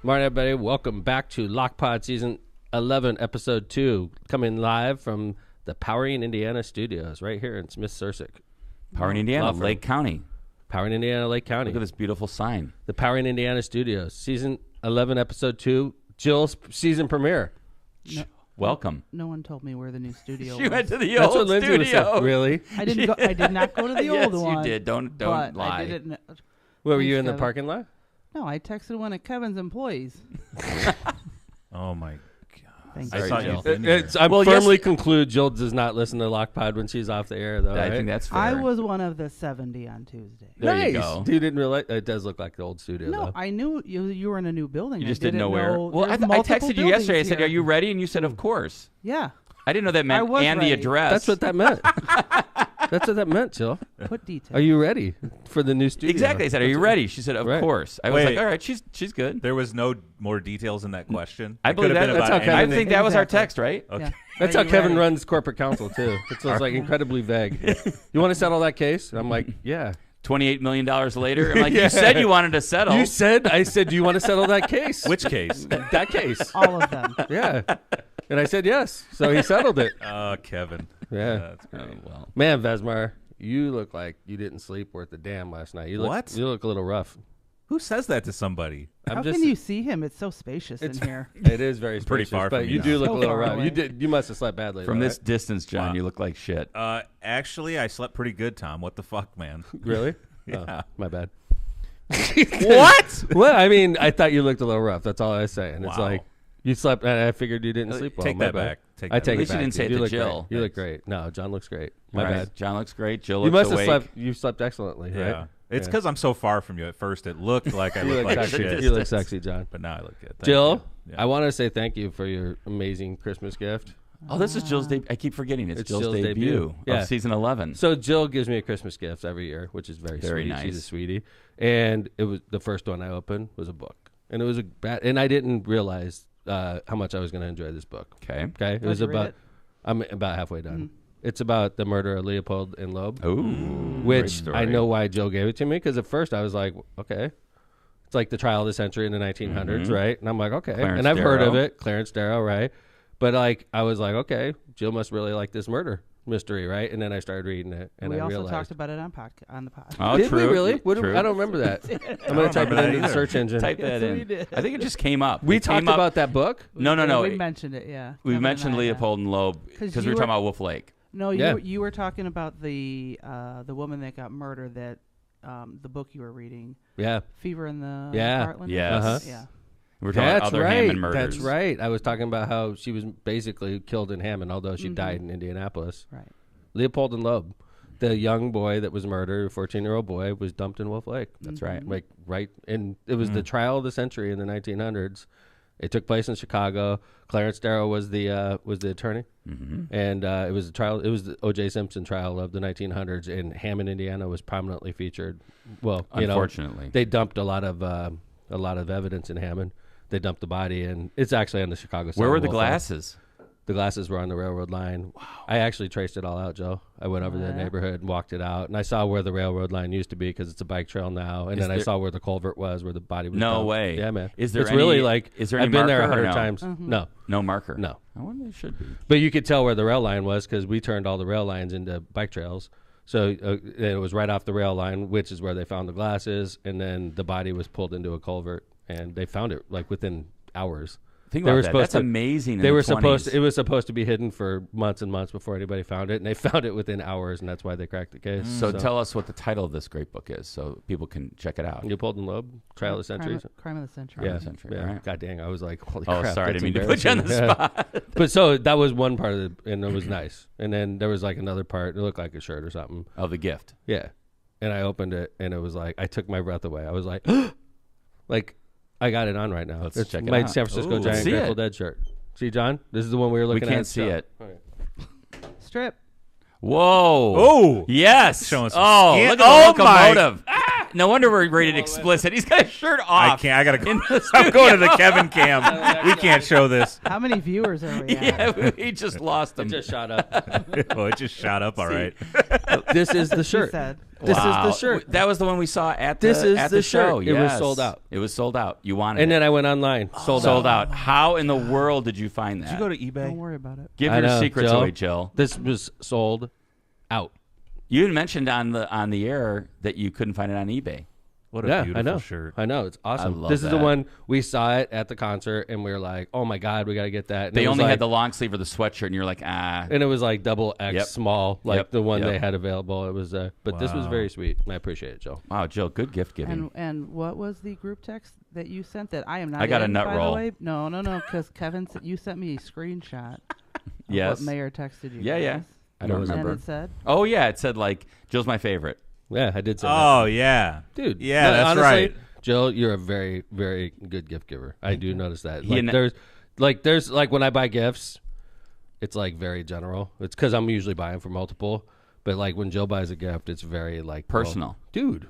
Morning, everybody. Welcome back to LockPod Season 11, Episode 2, coming live from the Powering, Indiana studios right here in Smith-Sursick. Powering, Indiana, Lake County. Powering, Indiana, Lake County. Look at this beautiful sign. The Powering, Indiana studios, Season 11, Episode 2, Jill's season premiere. No, Welcome. No one told me where the new studio She was. went to the That's old what Lindsay was studio. saying. Really? I didn't go. I did not go to the Yes, old one. you did. Don't but lie. I didn't. Where were you Thanks, in the Kevin. parking lot? No, I texted one of Kevin's employees. Oh my god! Thank I you. saw Jill. you. In here. I Well, firmly yes- conclude Jill does not listen to LockPod when she's off the air, though. I right? think that's fair. I was one of the 70 on Tuesday. There nice. you go. Dude, didn't realize it does look like the old studio. No, though. I knew you were in a new building. You I just didn't know where. Well, there's I multiple texted you yesterday. I buildings said, here. "Are you ready?" And you said, "Of course." Yeah. I didn't know that I meant was and the ready. address. That's what that meant. That's what that meant, Jill. Put details. Are you ready for the new studio? Exactly. I said, "Are you ready?" She said, "Of Right. course." I was Wait. like, "All right, she's good." There was no more details in that question. I It believe could have that. been That's about how Kevin- I think that was our Exactly. text, right? Okay. Yeah. That's Are how you Kevin ready? runs corporate counsel, too. It's like incredibly vague. You want to settle that case? And I'm like, yeah. $28 million later. I'm like, you said you wanted to settle. I said, do you want to settle that case? Which case? That case. All of them. Yeah. And I said yes. So he settled it. Kevin. Yeah. That's great. Oh, well. Man, Vesmar, you look like you didn't sleep worth a damn last night. What? You look a little rough. Who says that to somebody? How can you see him? It's so spacious in here. It is very Pretty spacious, far but from you you do now. look So a little far rough. away. You must have slept badly. From though, this right? distance, John, Wow. you look like shit. Actually, I slept pretty good, Tom. What the fuck, man? Really? Yeah. Oh, my bad. What? Well, I mean, I thought you looked a little rough. That's all I was saying. It's Wow. like you slept, and I figured you didn't sleep well. Take My that bad. back. Take I that take At it least you back. didn't say it you to look Jill. Great. You look great. No, John looks great. My All right. bad. John looks great. Jill You looks must have awake. slept. You slept excellently, Yeah. right? It's Yeah. because I'm so far from you. At first, it looked like I You looked look like sexy. shit. You look sexy, John. But now I look good. Thank Jill, you. I want to say thank you for your amazing Christmas gift. Oh, this is Jill's debut. I keep forgetting. It's Jill's Jill's debut, debut. Yeah. of season 11. So Jill gives me a Christmas gift every year, which is very Very sweet. nice. She's a sweetie, and it was the first one I opened was a book, and it was a bad, and I didn't realize how much I was going to enjoy this book. Okay. Okay, it How'd was you read about. it? I'm about halfway done. It's about the murder of Leopold and Loeb, Ooh. which great story. I know why Jill gave it to me, because at first I was like, okay, it's like the trial of the century in the 1900s, right? And I'm like, okay, Clarence and I've heard of Darrow. it, Clarence Darrow, right? But like, I was like, okay, Jill must really like this murder mystery, right? And then I started reading it, and we I also realized. talked about it on the pod. Oh, Did true. we really? What True. I don't remember that. I'm going to type it remember that into the either. search engine. Type that Yes, we in. did. I think it just came up. We It talked came up- about that book? No. We mentioned it, yeah. We Kevin mentioned and I, yeah. Leopold and Loeb because we you were were- talking about Wolf Lake. No, Yeah. you were talking about the woman that got murdered. That the book you were reading, Yeah. Fever in the Yeah. Heartland. Yes. Uh-huh. Yeah. We were talking about other Hammond murders. That's right. I was talking about how she was basically killed in Hammond, although she died in Indianapolis. Right. Leopold and Loeb, the young boy that was murdered, a 14-year-old boy, was dumped in Wolf Lake. That's right. Like and it was the trial of the century in the 1900s. It took place in Chicago. Clarence Darrow was the attorney, and it was the trial. It was the O.J. Simpson trial of the 1900s, and Hammond, Indiana, was prominently featured. Well, Unfortunately. they dumped a lot of evidence in Hammond. They dumped the body, and it's actually on the Chicago side. Where were of the Wolf Lake. glasses? The glasses were on the railroad line. Wow. I actually traced it all out, Joe. I went over to the Yeah. neighborhood and walked it out, and I saw where the railroad line used to be because it's a bike trail now. And Is then I there- saw where the culvert was, where the body was. No dumped. way. Yeah, man. Is there It's any- really like is there any I've been there marker or 100 no? times. No, No marker. no. I wonder it should be. But you could tell where the rail line was because we turned all the rail lines into bike trails. So it was right off the rail line, which is where they found the glasses, and then the body was pulled into a culvert, and they found it like within hours. Think They about were that. supposed That's to- amazing. They in were the supposed. 20s. It was supposed to be hidden for months and months before anybody found it, and they found it within hours, and that's why they cracked the case. So tell us what the title of this great book is, so people can check it out. Leopold and Loeb, Trial of the Century. Crime of the century. Yeah, of the Century, yeah. all right. God dang, I was like, holy Oh, crap. sorry, I that's didn't mean to put you on the embarrassing. spot. But so that was one part of it, and it was nice. And then there was like another part. It looked like a shirt or something. Oh, the gift. Yeah. And I opened it, and it was like, I took my breath away. I was like, like, I got it on right now. Let's it's check it my out. San Francisco Ooh, let's Giant see Grateful it. Dead shirt. See, John? This is the one we were We looking at. can't see So- it. Okay. Strip. Whoa. Oh. Yes. Showing some oh, skin. look at the Oh, my. locomotive. No wonder we're rated explicit. He's got a shirt off. I can't. I gotta go. I'm going to the Kevin cam. We can't show this. How many viewers are we at? Yeah, he just lost them. It just shot up. Oh, it just shot up. All right. This is the She shirt. said. This is Wow. the shirt. That was the one we saw at the, This is at the the show. shirt. It was Yes. sold out. It was sold out. You wanted And it. then I went online. Sold out. How in the world did you find that? Did you go to Don't eBay? worry about it. Give I your know, secrets Jill. away, Jill. This was sold out. You had mentioned on the air that you couldn't find it on eBay. What a Yeah, beautiful I know. shirt. I know. It's awesome. love This is the that. one we saw it at the concert, and we were like, "Oh my god, we got to get that." And They it was only like, had the long sleeve or the sweatshirt, and you're like, ah. and it was like double X Yep. small, like Yep. the one Yep. they had available. It was, but this was Wow. very sweet. I appreciate it, Joe. Wow, Jill, good gift giving. And what was the group text that you sent that I am not I got a in, nut by roll. the way? No, because Kevin, you sent me a screenshot of Yes. what Mayor texted you. Yeah, yeah. guys. I don't And remember. And it said, Oh, yeah. It said, like, Jill's my favorite. Yeah, I did say that. Oh yeah, Dude. Yeah, no, that's honestly, right. Jill, you're a very, very good gift giver. I do notice that. He Like, and- there's when I buy gifts, it's like very general. It's because I'm usually buying for multiple. But like when Jill buys a gift, it's very like Personal. well, dude,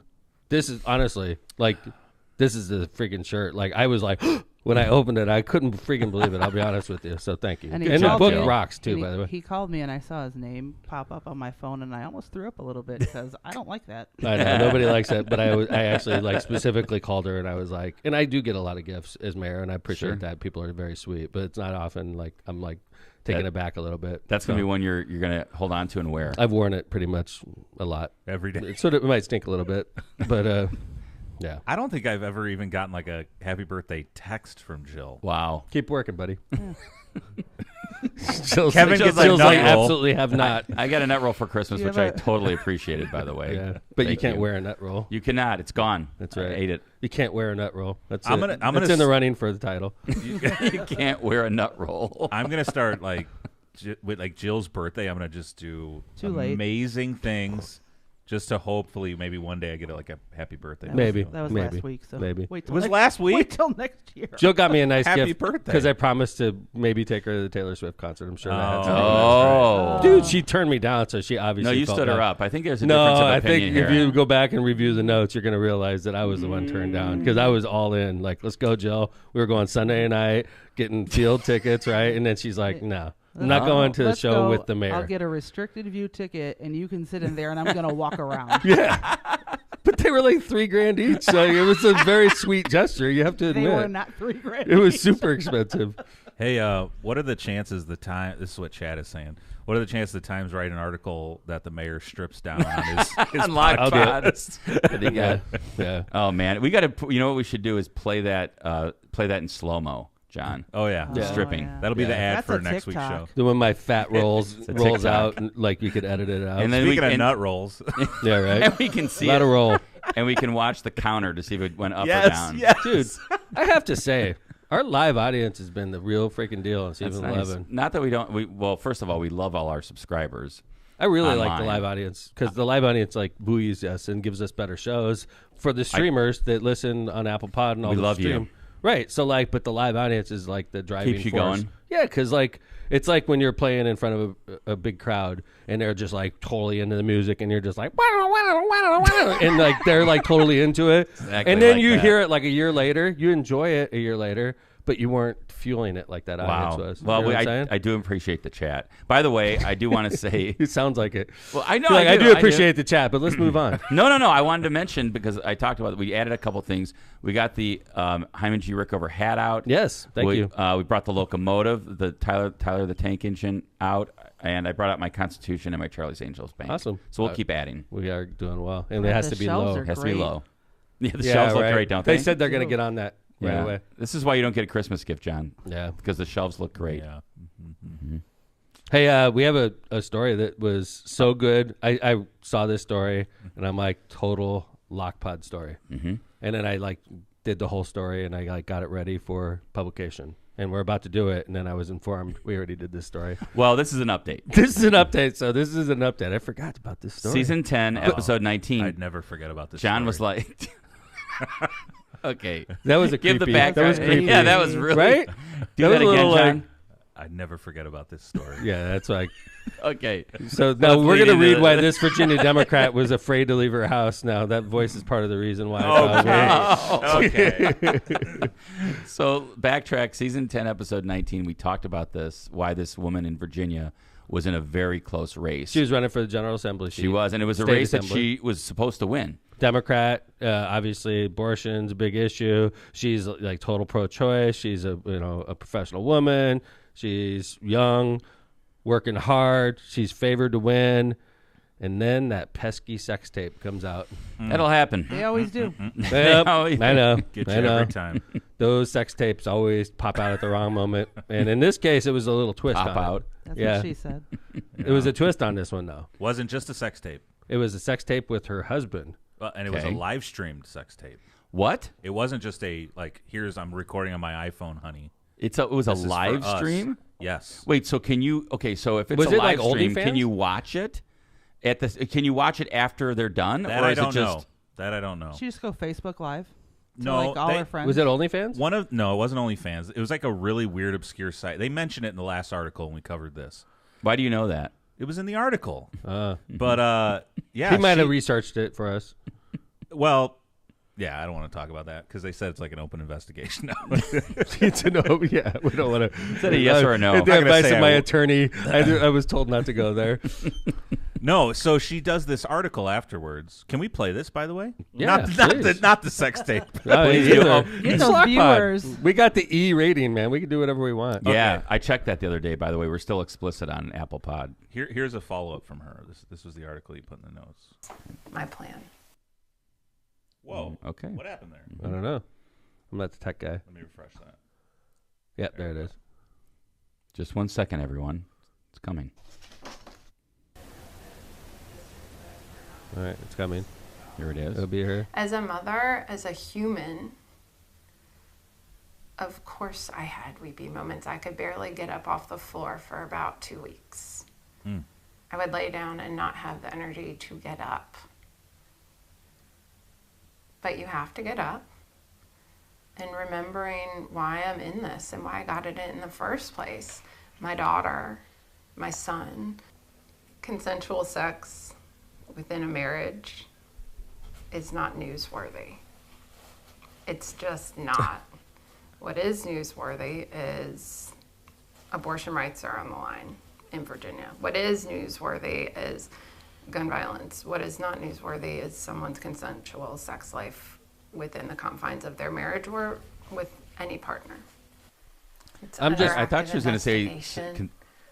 this is honestly like this is the freaking shirt. Like I was like when I opened it, I couldn't freaking believe it. I'll be honest with you. So thank you. and And, he the called book me, rocks too, and by the way. He called me and I saw his name pop up on my phone and I almost threw up a little bit because I don't like that. I know nobody likes it, but I actually like specifically called her and I was like, and I do get a lot of gifts as mayor, and I appreciate Sure. that. People are very sweet, but it's not often like I'm like taking That- it back a little bit. That's going to So, be one you're going to hold on to and wear. I've worn it pretty much a lot. every day. It sort of it might stink a little bit, but yeah. I don't think I've ever even gotten like a happy birthday text from Jill. Wow. Keep working, buddy. Kevin gets a Jill's nut like, roll. absolutely have not. I got a nut roll for Christmas, You which have I a- totally appreciated, by the way. Yeah, but you Thank can't wear a nut roll. You cannot. It's gone. That's I right. ate it. You can't wear a nut roll. That's I'm it. gonna- I'm That's gonna in the s- running for the title. You can't wear a nut roll. I'm gonna start like with like Jill's birthday. I'm gonna just do Too late. amazing things, just to hopefully maybe one day I get like a happy birthday. That Maybe. was maybe, last week. So maybe. wait It till was next, last Wait week. till next year. Jill got me a nice Happy gift birthday. because I promised to maybe take her to the Taylor Swift concert. I'm sure that had something to do with it. Oh. Dude, she turned me down, so she obviously No, you felt stood her bad. up. I think there's a No, difference of I think opinion if here. you go back and review the notes, you're going to realize that I was the one turned down because I was all in. Like, let's go, Jill. We were going Sunday night, getting field tickets, right? And then she's like, no, I'm not going to the Let's show go. with the mayor. I'll get a restricted view ticket, and you can sit in there, and I'm gonna walk around. But they were like $3,000 each, so it was a very sweet gesture. You have to They were admit, not $3,000. it was super expensive. Hey, what are the chances the time? This is what Chad is saying. What are the chances the Times write an article that the mayor strips down on his On live podcast? pod. Yeah, yeah. Oh man, we got to. You know what we should do is play that in slow mo, John. Oh yeah, Yeah. Stripping. That'll be the ad That's for a next week's show. TikTok. Then when my fat rolls a rolls TikTok. out, and, like you could edit it out. And then Speaking of and- nut rolls, yeah, right. and we can see Let it, her roll. and we can watch the counter to see if it went up or yes, down. yes, Dude, I have to say, our live audience has been the real freaking deal on That's Season nice. 11. Not that we don't. Well, first of all, we love all our subscribers. I really like the Online. live audience because the live audience like buoys us and gives us better shows for the streamers that listen on Apple Pod and all We the love you. stream. Right. So like, but the live audience is like the driving Keeps you force. going. Yeah, because like it's like when you're playing in front of a big crowd and they're just like totally into the music and you're just like and like they're like totally into it. Exactly and then like you that. hear it like a year later, you enjoy it a year later, but you weren't fueling it like that audience Wow. was. Well, you know what I'm saying? I do appreciate the chat. By the way, I do want to say. It sounds like it. Well, I know. You're like, I I do appreciate the chat, but let's move on. No. I wanted to mention because I talked about it. We added a couple things. We got the Hyman G. Rickover hat out. Yes, thank you. We brought the locomotive, the Tyler the Tank Engine out, and I brought out my Constitution and my Charlie's Angels Bank. Awesome. So we'll keep adding. We are doing well, and it Yeah, has the to be shelves low. are It has to be great. low. Yeah, the Yeah, shelves look right. great, don't they? They said they're going to get on that right Yeah. away. This is why you don't get a Christmas gift, John, Yeah. because the shelves look great. yeah. Hey, we have a story that was so good. I saw this story, and I'm like, total Lockpod story. Mm-hmm. And then I like did the whole story, and I like got it ready for publication. And we're about to do it, and then I was informed we already did this story. Well, this is an update. This is an update, so this is an update. I forgot about this story. Season 10, episode 19. I'd never forget about this. John story. was like, okay. That was a Give the creepy. back. That was creepy. Yeah, that was really. right. Do That that was a again, little, John. I never forget about this story. Yeah, that's like. Okay. So now we're lead going to into read why the- this Virginia Democrat was afraid to leave her house. Now that voice is part of the reason why. Okay. So backtrack, season 10, episode 19. We talked about this. Why this woman in Virginia was in a very close race. She was running for the General Assembly. She was, and it was a State race that Assembly. she was supposed to win. Democrat, obviously abortion's a big issue. She's like total pro-choice. She's a professional woman. She's young, working hard. She's favored to win. And then that pesky sex tape comes out. That'll happen. They always do. Yep, I know. Get you I know. every time. Those sex tapes always pop out at the wrong moment. And in this case, it was a little twist Pop on out. it. That's Yeah. what she said. It was a twist on this one, though. Wasn't just a sex tape. It was a sex tape with her husband. And it was a Okay. live streamed sex tape. What? It wasn't just a, like, here's, I'm recording on my iPhone, honey. It was a This is for live us. stream? Yes. Wait, so can you? Okay, so if it's Was a it like live stream, OnlyFans? can you watch it at the? Can you watch it after they're done, That or I is don't it just? know. That I don't know. She just go Facebook Live. To No, like all they- her friends. Was it OnlyFans? No, it wasn't OnlyFans. It was like a really weird, obscure site. They mentioned it in the last article when we covered this. Why do you know that? It was in the article. Uh, But, yeah. he might have researched it for us. Well, yeah, I don't want to talk about that because they said it's like an open investigation. No. To know, yeah, we don't want to. Is that a yes or a no? The I'm not advice say of I my will. attorney, I was told not to go there. No, so she does this article afterwards. Can we play this, by the way? Yeah, not please. the sex tape. No, Please either. do. Oh, Get It's those Slack Pod. viewers. We got the E rating, man. We can do whatever we want. Yeah, I checked that the other day. By the way, we're still explicit on Apple Pod. Here's a follow up from her. This was the article you put in the notes. My plan. Whoa. Okay. What happened there? I don't know. I'm not the tech guy. Let me refresh that. Yep, there it is. Just 1 second, everyone. It's coming. All right, it's coming. Here it is. It'll be here. As a mother, as a human, of course I had weepy moments. I could barely get up off the floor for about 2 weeks. I would lay down and not have the energy to get up. But you have to get up. And remembering why I'm in this and why I got it in the first place. My daughter, my son, consensual sex within a marriage is not newsworthy. It's just not. What is newsworthy is abortion rights are on the line in Virginia. What is newsworthy is gun violence. What is not newsworthy is someone's consensual sex life within the confines of their marriage or with any partner. It's I'm just- I under thought she was going to say. investigation.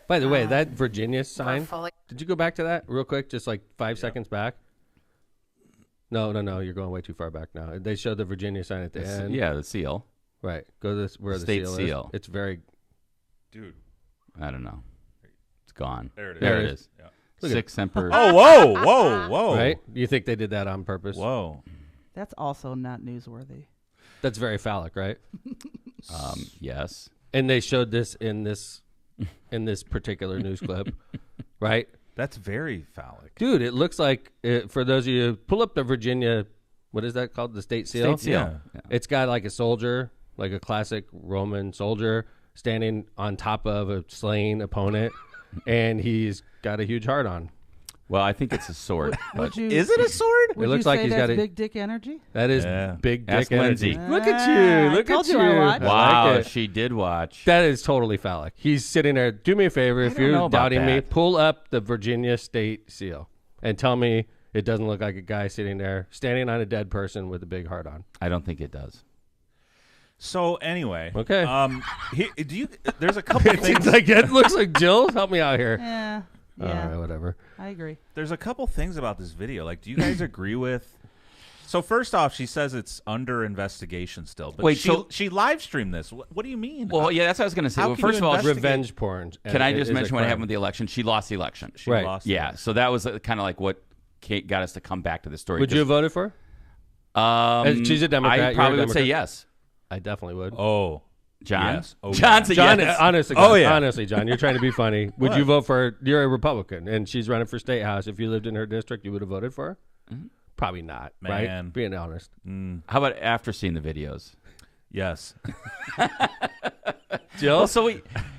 By the way, that Virginia We're sign. fully Did you go back to that real quick? Just like 5 seconds back? No. You're going way too far back now. They showed the Virginia sign at the end. Yeah, the seal. Right. Go to this where the State seal, seal. is. It's very. Dude. I don't know. It's gone. There it is. There There it it is. Yeah. Look at Six Semper. Oh, whoa. Right? You think they did that on purpose? Whoa. That's also not newsworthy. That's very phallic, right? Yes. And they showed this in this particular news clip, right? That's very phallic. Dude, it looks like for those of you pull up the Virginia, what is that called? The state seal. State seal. Yeah. It's got like a soldier, like a classic Roman soldier, standing on top of a slain opponent, and he's got a huge heart on. Well, I think it's a sword. Would you? Is it a sword? Would looks you like say he's that's got a- big dick energy? That is Yeah. big dick Ask energy. Lindsay. Look at you! Ah, Look I told at you I watched. I Wow, like it. she did watch. That is totally phallic. He's sitting there. Do me a favor, if don't know you're about doubting me, that. pull up the Virginia state seal and tell me it doesn't look like a guy sitting there standing on a dead person with a big heart on. I don't think it does. So anyway, Okay. There's a couple It's things. like that looks like Jill. Help me out here. Yeah. All Yeah. right, whatever. I agree. There's a couple things about this video. Like, do you guys agree with? So first off, she says it's under investigation still. But Wait, she, so- she live streamed this. What do you mean? Well, yeah, that's what I was going to say. How Well, can first you of all, investigate- Revenge porn. can I just is a mention what crime. happened with the election? She lost the election. She Right. lost. Yeah, so that was kind of like what Kate got us to come back to the story. Would you have voted for her? She's a Democrat, you're I a probably would say Democrat. yes. I definitely would. Oh, John? Yes. Oh, John yeah. said John, yes. honestly, Oh, John, yeah. honestly, John, you're trying to be funny. Would What? you vote for her? You're a Republican, and she's running for state house. If you lived in her district, you would have voted for her? Mm-hmm. Probably not, Man. right? Being honest. How about after seeing the videos? yes. Jill? Well, so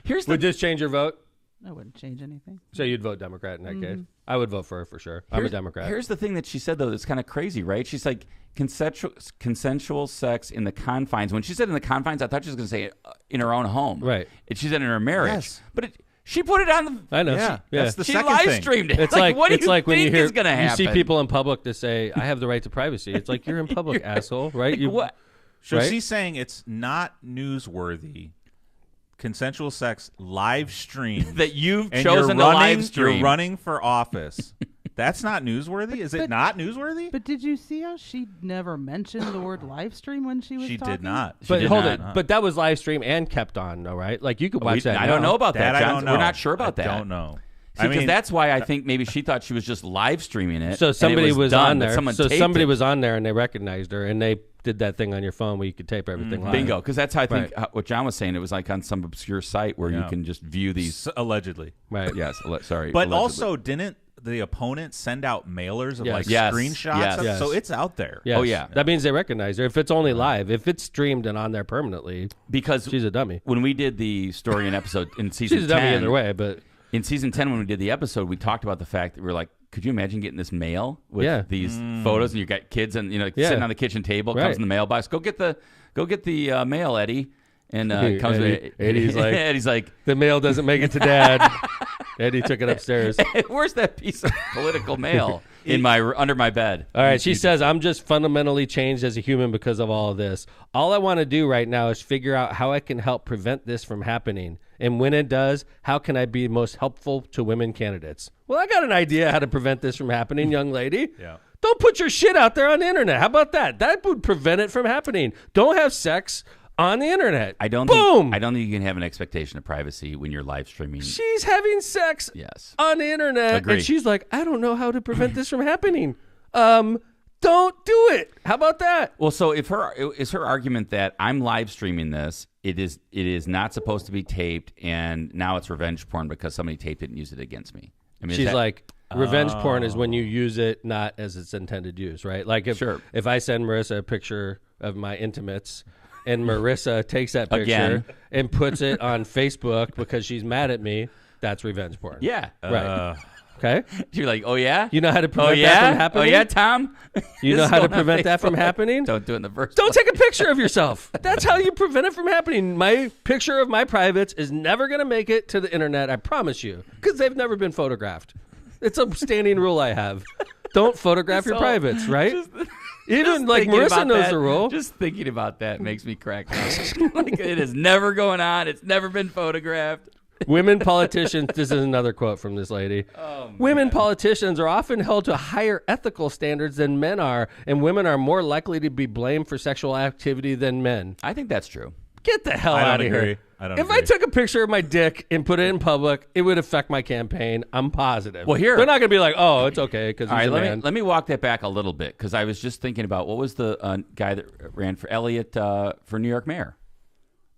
Here's Would this change your vote? I wouldn't change anything. So you'd vote Democrat in that case? I would vote for her for sure. I'm a Democrat. Here's the thing that she said, though, that's kind of crazy, right? She's like, consensual sex in the confines. When she said in the confines, I thought she was going to say in her own home. Right. She said in her marriage. Yes. But she put it on the... I know. Yeah, That's the she second live thing. streamed it. It's like what do it's you like when you think hear is going to happen? you see people in public that say, "I have the right to privacy." It's like you're in public, asshole, right? You what? So right? she's saying it's not newsworthy. Consensual sex live stream that you've and chosen to live stream. You're running for office. That's not newsworthy? Is it not newsworthy? But did you see how she never mentioned the word live stream when she was She talking? did not. But did hold not. it. But that was live stream and kept on, though, right? Like you could watch that. I don't now. know about That that, I John. don't know. We're not sure about that. I don't know. Because that's why I think maybe she thought she was just live streaming it. So and somebody it was done, on but there. Someone So taped somebody it. was on there and they recognized her and they did that thing on your phone where you could tape everything live. Bingo. Because that's how I think Right. what John was saying. It was like on some obscure site where you Yeah. can just view these. Allegedly. Right. Yes. Sorry. But allegedly. also, didn't the opponent send out mailers of Yes. like Yes. screenshots? Yes. Of, Yes. So it's out there. Yes. Oh, yeah. That means they recognize her. If it's only live, if it's streamed and on there permanently, because she's a dummy. when we did the story and episode in season She's a dummy 10, either way, but in season 10 when we did the episode, we talked about the fact that we were like, could you imagine getting this mail with these photos and you got kids and sitting on the kitchen table, comes Right. in the mailbox, go get the mail, Eddie. And comes Eddie's like- Eddie's like, the mail doesn't make it to Dad. Eddie took it upstairs. where's that piece of political mail under my bed? All right, she says, I'm just fundamentally changed as a human because of all of this. All I want to do right now is figure out how I can help prevent this from happening. And when it does, how can I be most helpful to women candidates? Well, I got an idea how to prevent this from happening, young lady. Yeah. Don't put your shit out there on the internet. How about that? That would prevent it from happening. Don't have sex on the internet. I don't Boom. think you can have an expectation of privacy when you're live streaming. She's having sex Yes. on the internet. Agree. And she's like, I don't know how to prevent this from happening. Don't do it. How about that? Well, so if her argument that I'm live streaming this, it is not supposed to be taped, and now it's revenge porn because somebody taped it and used it against me. I mean, She's like, revenge porn is when you use it not as its intended use, right? Like if I send Marissa a picture of my intimates and Marissa takes that picture Again. and puts it on Facebook because she's mad at me, that's revenge porn. yeah, Right. Okay? you're like, oh yeah, You know how to prevent yeah, that from happening? oh yeah, Tom, You This know is how to going on prevent that from Facebook. happening? Don't do it in the first. Don't take a picture of yourself. That's how you prevent it from happening. My picture of my privates is never going to make it to the internet, I promise you, because they've never been photographed. It's a standing rule I have. Don't photograph your So, privates, right? Even like Thinking Marissa about knows that- the rule. Just thinking about that makes me crack up. Like, it is never going on. It's never been photographed. Women politicians, this is another quote from this lady. Women politicians are often held to higher ethical standards than men are, and women are more likely to be blamed for sexual activity than men. I think that's true. Get the hell I out don't of agree. here. I don't If I agree. took a picture of my dick and put it in public, it would affect my campaign. I'm positive. Well, here- they're not going to be like, oh, it's okay because he's All right, a man. let me walk that back a little bit because I was just thinking about what was the guy that ran for Elliott for New York mayor.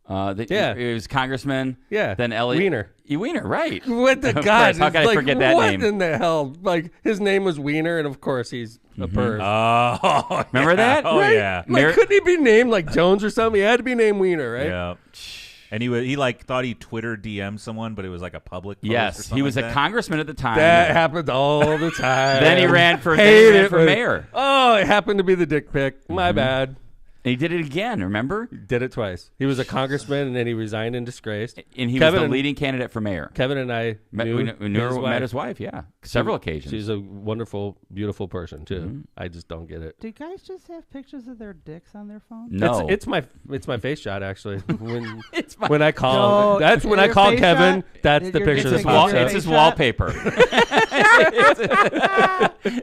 Yeah. He was congressman. Yeah. Then Elliott Wiener. Wiener, right? What the Of God? course, how can I like, forget that what name? in the hell? Like his name was Wiener, and of course he's a perv. Oh, Remember yeah. that? Oh, right? yeah. Like, couldn't he be named like Jones or something? He had to be named Wiener, right? Yeah. And he like thought he Twitter DM'd someone, but it was like a public post or Yes, something he was like a that. congressman at the time. That happens all the time. Then he ran for Hate it when- mayor. Oh, it happened to be the dick pic. My bad. And he did it again, remember? Did it twice. He was a congressman, and then he resigned in disgrace. And he Kevin was the and- leading candidate for mayor. Kevin and I Met his wife, yeah. Several occasions. She's a wonderful, beautiful person too. I just don't get it. Do guys just have pictures of their dicks on their phone? No. It's my face shot actually. When It's my- when I call, No, that's when I your call face Kevin. shot? That's Did the your picture dick that pic pops your up. it's his face wallpaper.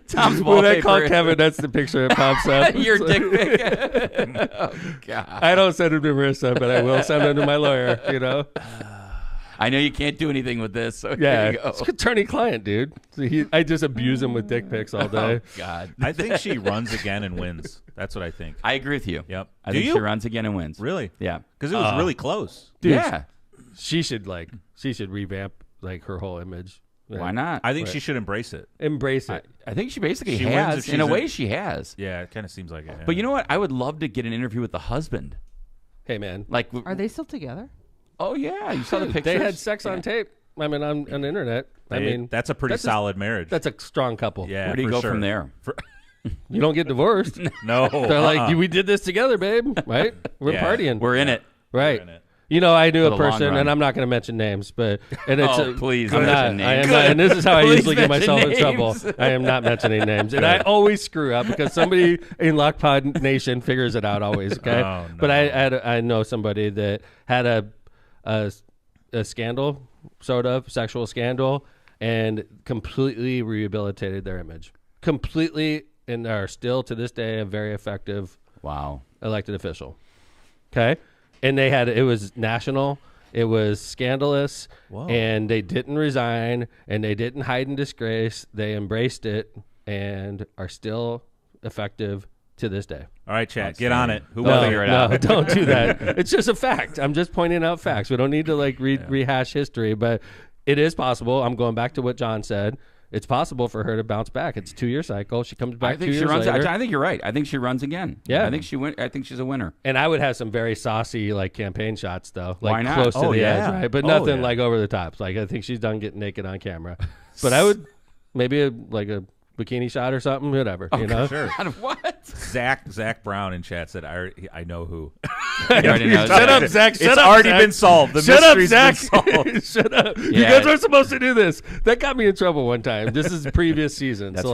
Tom's When wallpaper. I call Kevin, that's the picture that pops up. Your dick pic. Oh, God. I don't send him to Marissa, but I will send him to my lawyer. You know. I know you can't do anything with this, so Yeah, here you go. it's attorney-client, dude. So I just abuse him with dick pics all day. Oh, God. I think she runs again and wins. That's what I think. I agree with you. Yep. I Do think you? she runs again and wins. Really? Yeah. Because it was really close. Dude, Yeah. She should revamp like her whole image. Why not? I think she should embrace it. Embrace it. I think she basically She wins has. if In a she's way, a- she has. Yeah, it kind of seems like it. Yeah. But you know what? I would love to get an interview with the husband. Hey man, Like, Are they still together? Oh yeah, you saw the pictures. They had sex on tape. I mean, on the internet. I mean, that's a pretty solid marriage. That's a strong couple. Yeah, where do you go sure. from there? You don't get divorced. No. They're like, we did this together, babe. Right? We're partying. We're in it. Right. We're in it. You know, I knew For a the long person, run. and I'm not going to mention names, but it's please I'm mention not, I am names. not, and this is how I Please usually get mention myself in trouble. names. I am not mentioning names, and I always screw up because somebody in Lockpod Nation figures it out always. Okay, Oh, no. but I know somebody that had a scandal, sort of sexual scandal, and completely rehabilitated their image, completely, and are still to this day a very effective elected official. Okay. And it was national, it was scandalous, and they didn't resign, and they didn't hide in disgrace. They embraced it and are still effective to this day. All right, chat, get on it. Who We'll will figure it out. No, don't do that. It's just a fact. I'm just pointing out facts. We don't need to rehash history, but it is possible. I'm going back to what John said. It's possible for her to bounce back. It's a 2-year cycle. She comes back 2 years later. I think you're right. I think she runs again. Yeah. I think she's a winner. And I would have some very saucy campaign shots though, Why not? close to the edge, right? But nothing yeah. like over the top. Like I think she's done getting naked on camera. But I would maybe a bikini shot or something, whatever. You know, Sure. What? Zach Brown in chat said, I know who. You already know Shut that. up, Zach. Shut It's up, already Zach. been solved. The Shut up, mystery's Zach. been solved. Shut up. You Yeah. guys aren't supposed to do this. That got me in trouble one time. This is previous season. That's so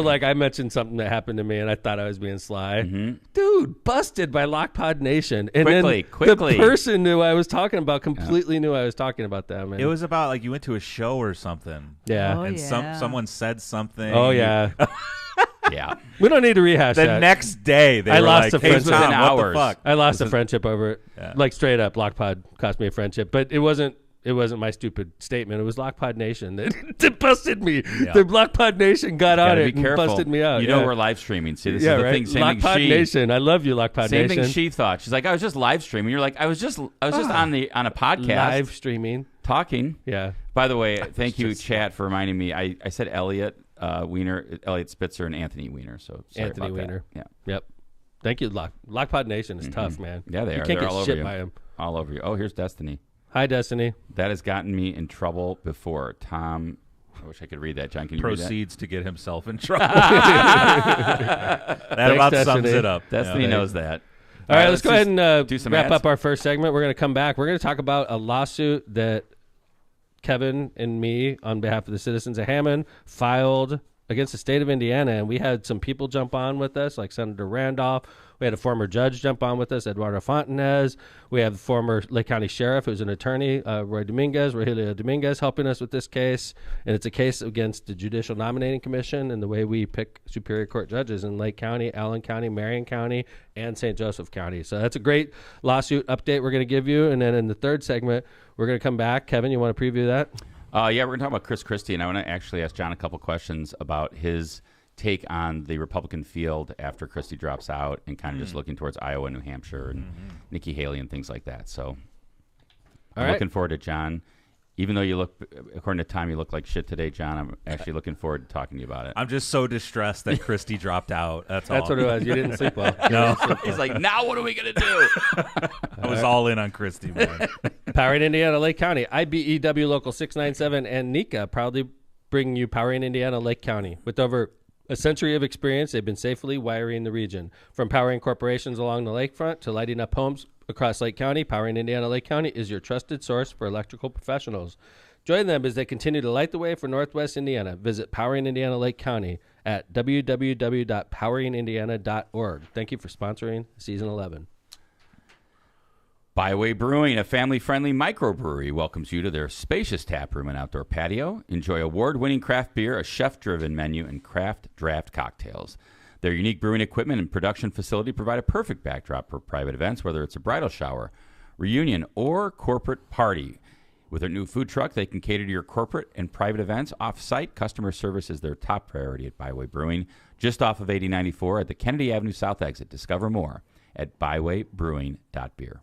right. I mentioned something that happened to me, and I thought I was being sly. Dude, busted by Lockpod Nation. And Quickly. the person who I was talking about completely knew I was talking about them. And It was about like you went to a show or something. yeah. Oh, And yeah. someone said something. Oh yeah. Yeah. We don't need to rehash The that. next day, they I were lost like, a hey, friendship. Tom, Within what hours. the fuck? I lost a friendship over it. Yeah. Like straight up, Lockpod cost me a friendship. But it wasn't my stupid statement. It was Lockpod Nation that busted me. Yeah. The Lockpod Nation got on Gotta it be and careful. busted me out. You know we're live streaming. See, this yeah, is the right. thing. Same Lockpod thing. Nation. I love you, Lockpod Same Nation. thing she thought. She's like, I was just live streaming. You're like, I was just on a podcast Live streaming. talking. Yeah. By the way, thank you, chat, for reminding me. I said Elliot Wiener, Elliot Spitzer, and Anthony Wiener. So sorry Anthony about that. Weiner. Yeah. Yep. Thank you, Lockpod Nation is tough, man. Yeah, they you are. can't They're get all shit over you. by him. All over you. Oh, here's Destiny. Hi, Destiny. That has gotten me in trouble before. Tom, I wish I could read that. John, can you Proceeds to get himself in trouble. That about sums Destiny. it up. read that? Destiny Yeah. knows that. All right, let's go ahead and do some wrap ads. up our first segment. We're going to come back. We're going to talk about a lawsuit that Kevin and me, on behalf of the citizens of Hammond, filed against the state of Indiana. And we had some people jump on with us, like Senator Randolph. We had a former judge jump on with us, Eduardo Fontanez. We have the former Lake County Sheriff, who's an attorney, Rogelio Dominguez, helping us with this case. And it's a case against the Judicial Nominating Commission and the way we pick Superior Court judges in Lake County, Allen County, Marion County, and St. Joseph County. So that's a great lawsuit update we're going to give you. And then in the third segment, we're going to come back. Kevin, you want to preview that? Yeah, we're going to talk about Chris Christie, and I want to actually ask John a couple questions about his take on the Republican field after Christie drops out and kind of just looking towards Iowa, New Hampshire, and Nikki Haley and things like that. So I'm looking forward to John. Even though you look, according to Tom, you look like shit today, John, I'm actually looking forward to talking to you about it. I'm just so distressed that Christy dropped out. That's all. That's what it was. You didn't sleep well. No, He's like, now what are we going to do? I was all in on Christy, man. Powering Indiana, Lake County, IBEW Local 697, and NECA proudly bring you Powering Indiana, Lake County. With over a century of experience, they've been safely wiring the region. From powering corporations along the lakefront to lighting up homes across Lake County, Powering Indiana, Lake County is your trusted source for electrical professionals. Join them as they continue to light the way for Northwest Indiana. Visit Powering Indiana, Lake County at www.poweringindiana.org. Thank you for sponsoring Season 11. Byway Brewing, a family-friendly microbrewery, welcomes you to their spacious tap room and outdoor patio. Enjoy award-winning craft beer, a chef-driven menu, and craft draft cocktails. Their unique brewing equipment and production facility provide a perfect backdrop for private events, whether it's a bridal shower, reunion, or corporate party. With their new food truck, they can cater to your corporate and private events off-site. Customer service is their top priority at Byway Brewing, just off of 8094 at the Kennedy Avenue South exit. Discover more at bywaybrewing.beer.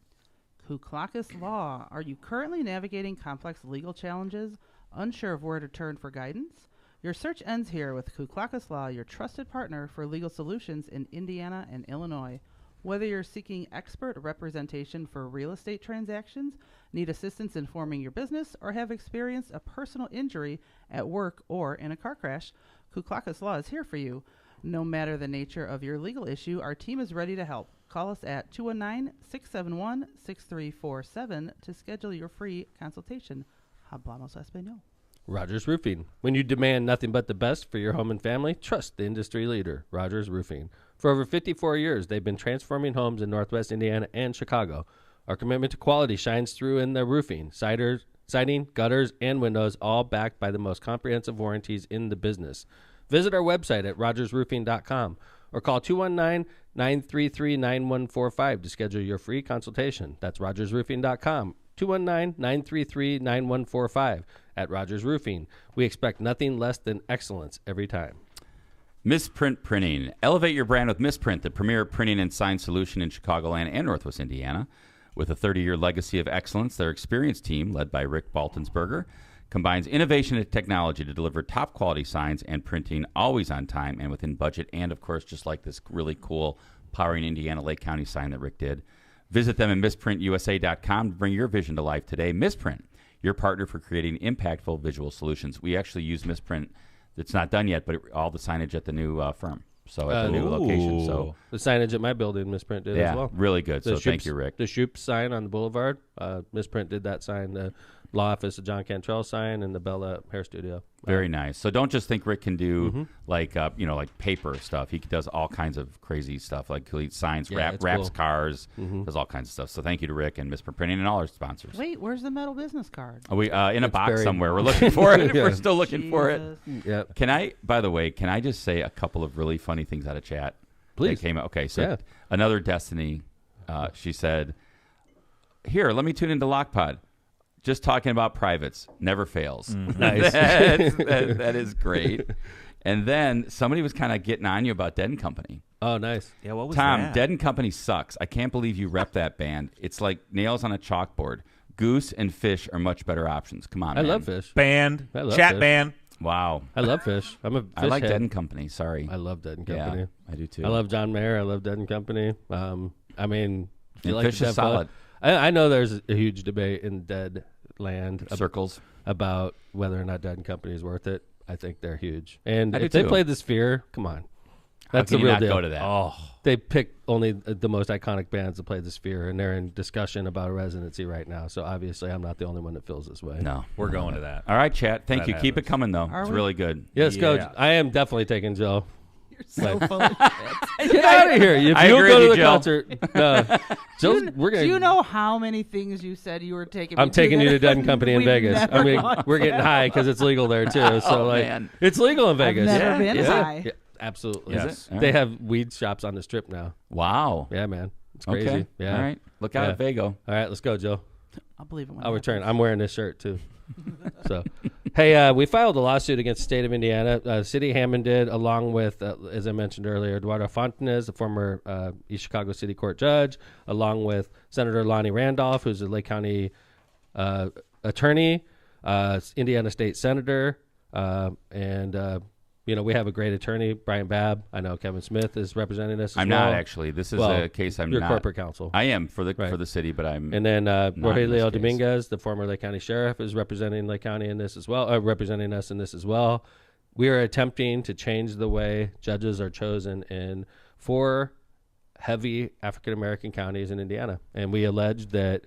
Kuklakis Law. Are you currently navigating complex legal challenges, unsure of where to turn for guidance? Your search ends here with Kuklakis Law, your trusted partner for legal solutions in Indiana and Illinois. Whether you're seeking expert representation for real estate transactions, need assistance in forming your business, or have experienced a personal injury at work or in a car crash, Kuklakis Law is here for you. No matter the nature of your legal issue, our team is ready to help. Call us at 219-671-6347 to schedule your free consultation. Hablamos Español. Rogers Roofing. When you demand nothing but the best for your home and family, trust the industry leader, Rogers Roofing. For over 54 years, they've been transforming homes in Northwest Indiana and Chicago. Our commitment to quality shines through in the roofing, siding, gutters, and windows, all backed by the most comprehensive warranties in the business. Visit our website at rogersroofing.com or call 219-933-9145 to schedule your free consultation. That's rogersroofing.com, 219-933-9145 at Rogers Roofing. We expect nothing less than excellence every time. Misprint Printing. Elevate your brand with Misprint, the premier printing and sign solution in Chicagoland and Northwest Indiana. With a 30-year legacy of excellence, their experienced team, led by Rick Baltonsberger, combines innovation and technology to deliver top-quality signs and printing always on time and within budget, and, of course, just like this really cool Powering Indiana Lake County sign that Rick did. Visit them at misprintusa.com to bring your vision to life today. Misprint, your partner for creating impactful visual solutions. We actually use Misprint. It's not done yet, but all the signage at the new firm. So at the new location. So the signage at my building, Misprint did as well. Really good. So thank you, Rick. The Shoop sign on the boulevard, Misprint did that sign. The law office of John Cantrell sign and the Bella Hair Studio. Very nice. So don't just think Rick can do like paper stuff. He does all kinds of crazy stuff, like signs, wraps cool. cars, does all kinds of stuff. So thank you to Rick and Misprint Printing and all our sponsors. Wait, where's the metal business card? We in a box somewhere. We're looking for it. Yeah. We're still looking for it. Yep. By the way, can I just say a couple of really funny things out of chat? Please. That came out. Okay, so another Destiny, she said, here, let me tune into Lockpod. Just talking about privates. Never fails. Nice. that is great. And then somebody was kind of getting on you about Dead & Company. Oh, nice. Yeah, what was Tom, that? Dead & Company sucks. I can't believe you rep that band. It's like nails on a chalkboard. Goose and Fish are much better options. Come on, I man. love Fish. Band. I love Chat Fish. band. Wow. I love Fish. I'm a Fish I like head. Dead & Company. Sorry. I love Dead & Company. Yeah, I do too. I love John Mayer. I love Dead & Company. I mean, if you And like Fish to is have fun- solid. I know there's a huge debate in Dead land Circles. about whether or not Dead & Company is worth it. I think they're huge. And I do if they too. play the Sphere, come on. How That's can the you real not deal. go to that? Oh, They pick only the most iconic bands to play the Sphere, and they're in discussion about a residency right now. So obviously, I'm not the only one that feels this way. No. we're going to that. All right, chat. Thank That you. Keep it happens. coming, though. Are It's we? really good. Yes, Yeah. Coach. I am definitely taking Joe. You're so full of shit. Get out of here! If I you'll agree go with to you, the Jill. concert, no. Jill's, we're gonna. Do you know how many things you said you were taking? I'm me to taking you to that Dead & Company in we've Vegas. never I mean, gone we're getting high because it's legal there too. So Oh, like, man. it's legal in Vegas. never been high. Yeah, absolutely. Is Yes. it? All They right. have weed shops on the strip now. Wow. Yeah, man, it's crazy. Okay. Yeah. All right. Look out Yeah. at Vago. All right, let's go, Joe. I'll believe it when I'll it return. happens. I'm wearing this shirt too. So, hey, we filed a lawsuit against the state of Indiana. City of Hammond did, along with, as I mentioned earlier, Eduardo Fontanez, the former East Chicago City Court judge, along with Senator Lonnie Randolph, who's a Lake County attorney, Indiana State Senator, and we have a great attorney, Brian Babb. I know Kevin Smith is representing us. I'm not actually. This is a case I'm your not. corporate counsel. I am for the Right. city, but I'm. And then in Rogelio this case. Dominguez, the former Lake County Sheriff, is representing Lake County in this as well, representing us in this as well. We are attempting to change the way judges are chosen in 4 heavy African-American counties in Indiana. And we allege that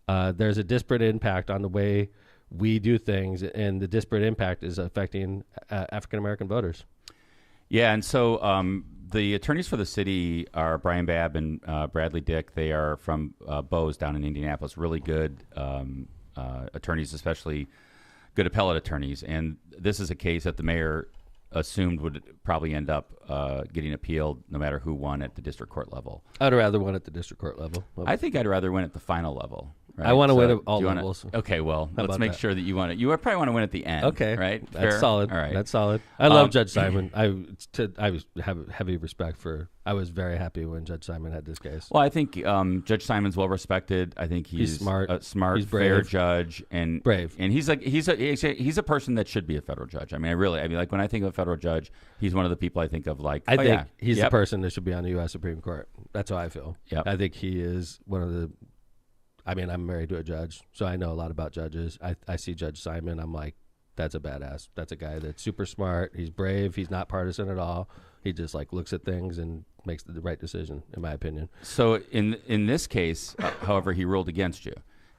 there's a disparate impact on the way we do things, and the disparate impact is affecting African-American voters. Yeah, and so the attorneys for the city are Brian Babb and Bradley Dick. They are from Bose down in Indianapolis. Really good attorneys, especially good appellate attorneys. And this is a case that the mayor assumed would probably end up getting appealed no matter who won at the district court level. I'd rather win at the district court level. I think I'd rather win at the final level. Right? I want to win So at all do you wanna- levels. Okay, well, let's about make that? sure that you want it. You probably want to win at the end. Okay, right? That's Fair? solid. All right. That's solid. I love Judge Simon. I have heavy respect for. I was very happy when Judge Simon had this case. Well, I think Judge Simon's well respected. I think he's smart. a smart, He's fair brave. judge, and Brave. And he's a person that should be a federal judge. I mean, like when I think of a federal judge, he's one of the people I think of. Like, I think yeah, he's yep. the person that should be on the U.S. Supreme Court. That's how I feel. Yep. I think he is one of the. I mean, I'm married to a judge, so I know a lot about judges. I see Judge Simon. I'm like, that's a badass. That's a guy that's super smart. He's brave. He's not partisan at all. He just like looks at things and makes the right decision, in my opinion. So in this case, however, he ruled against you.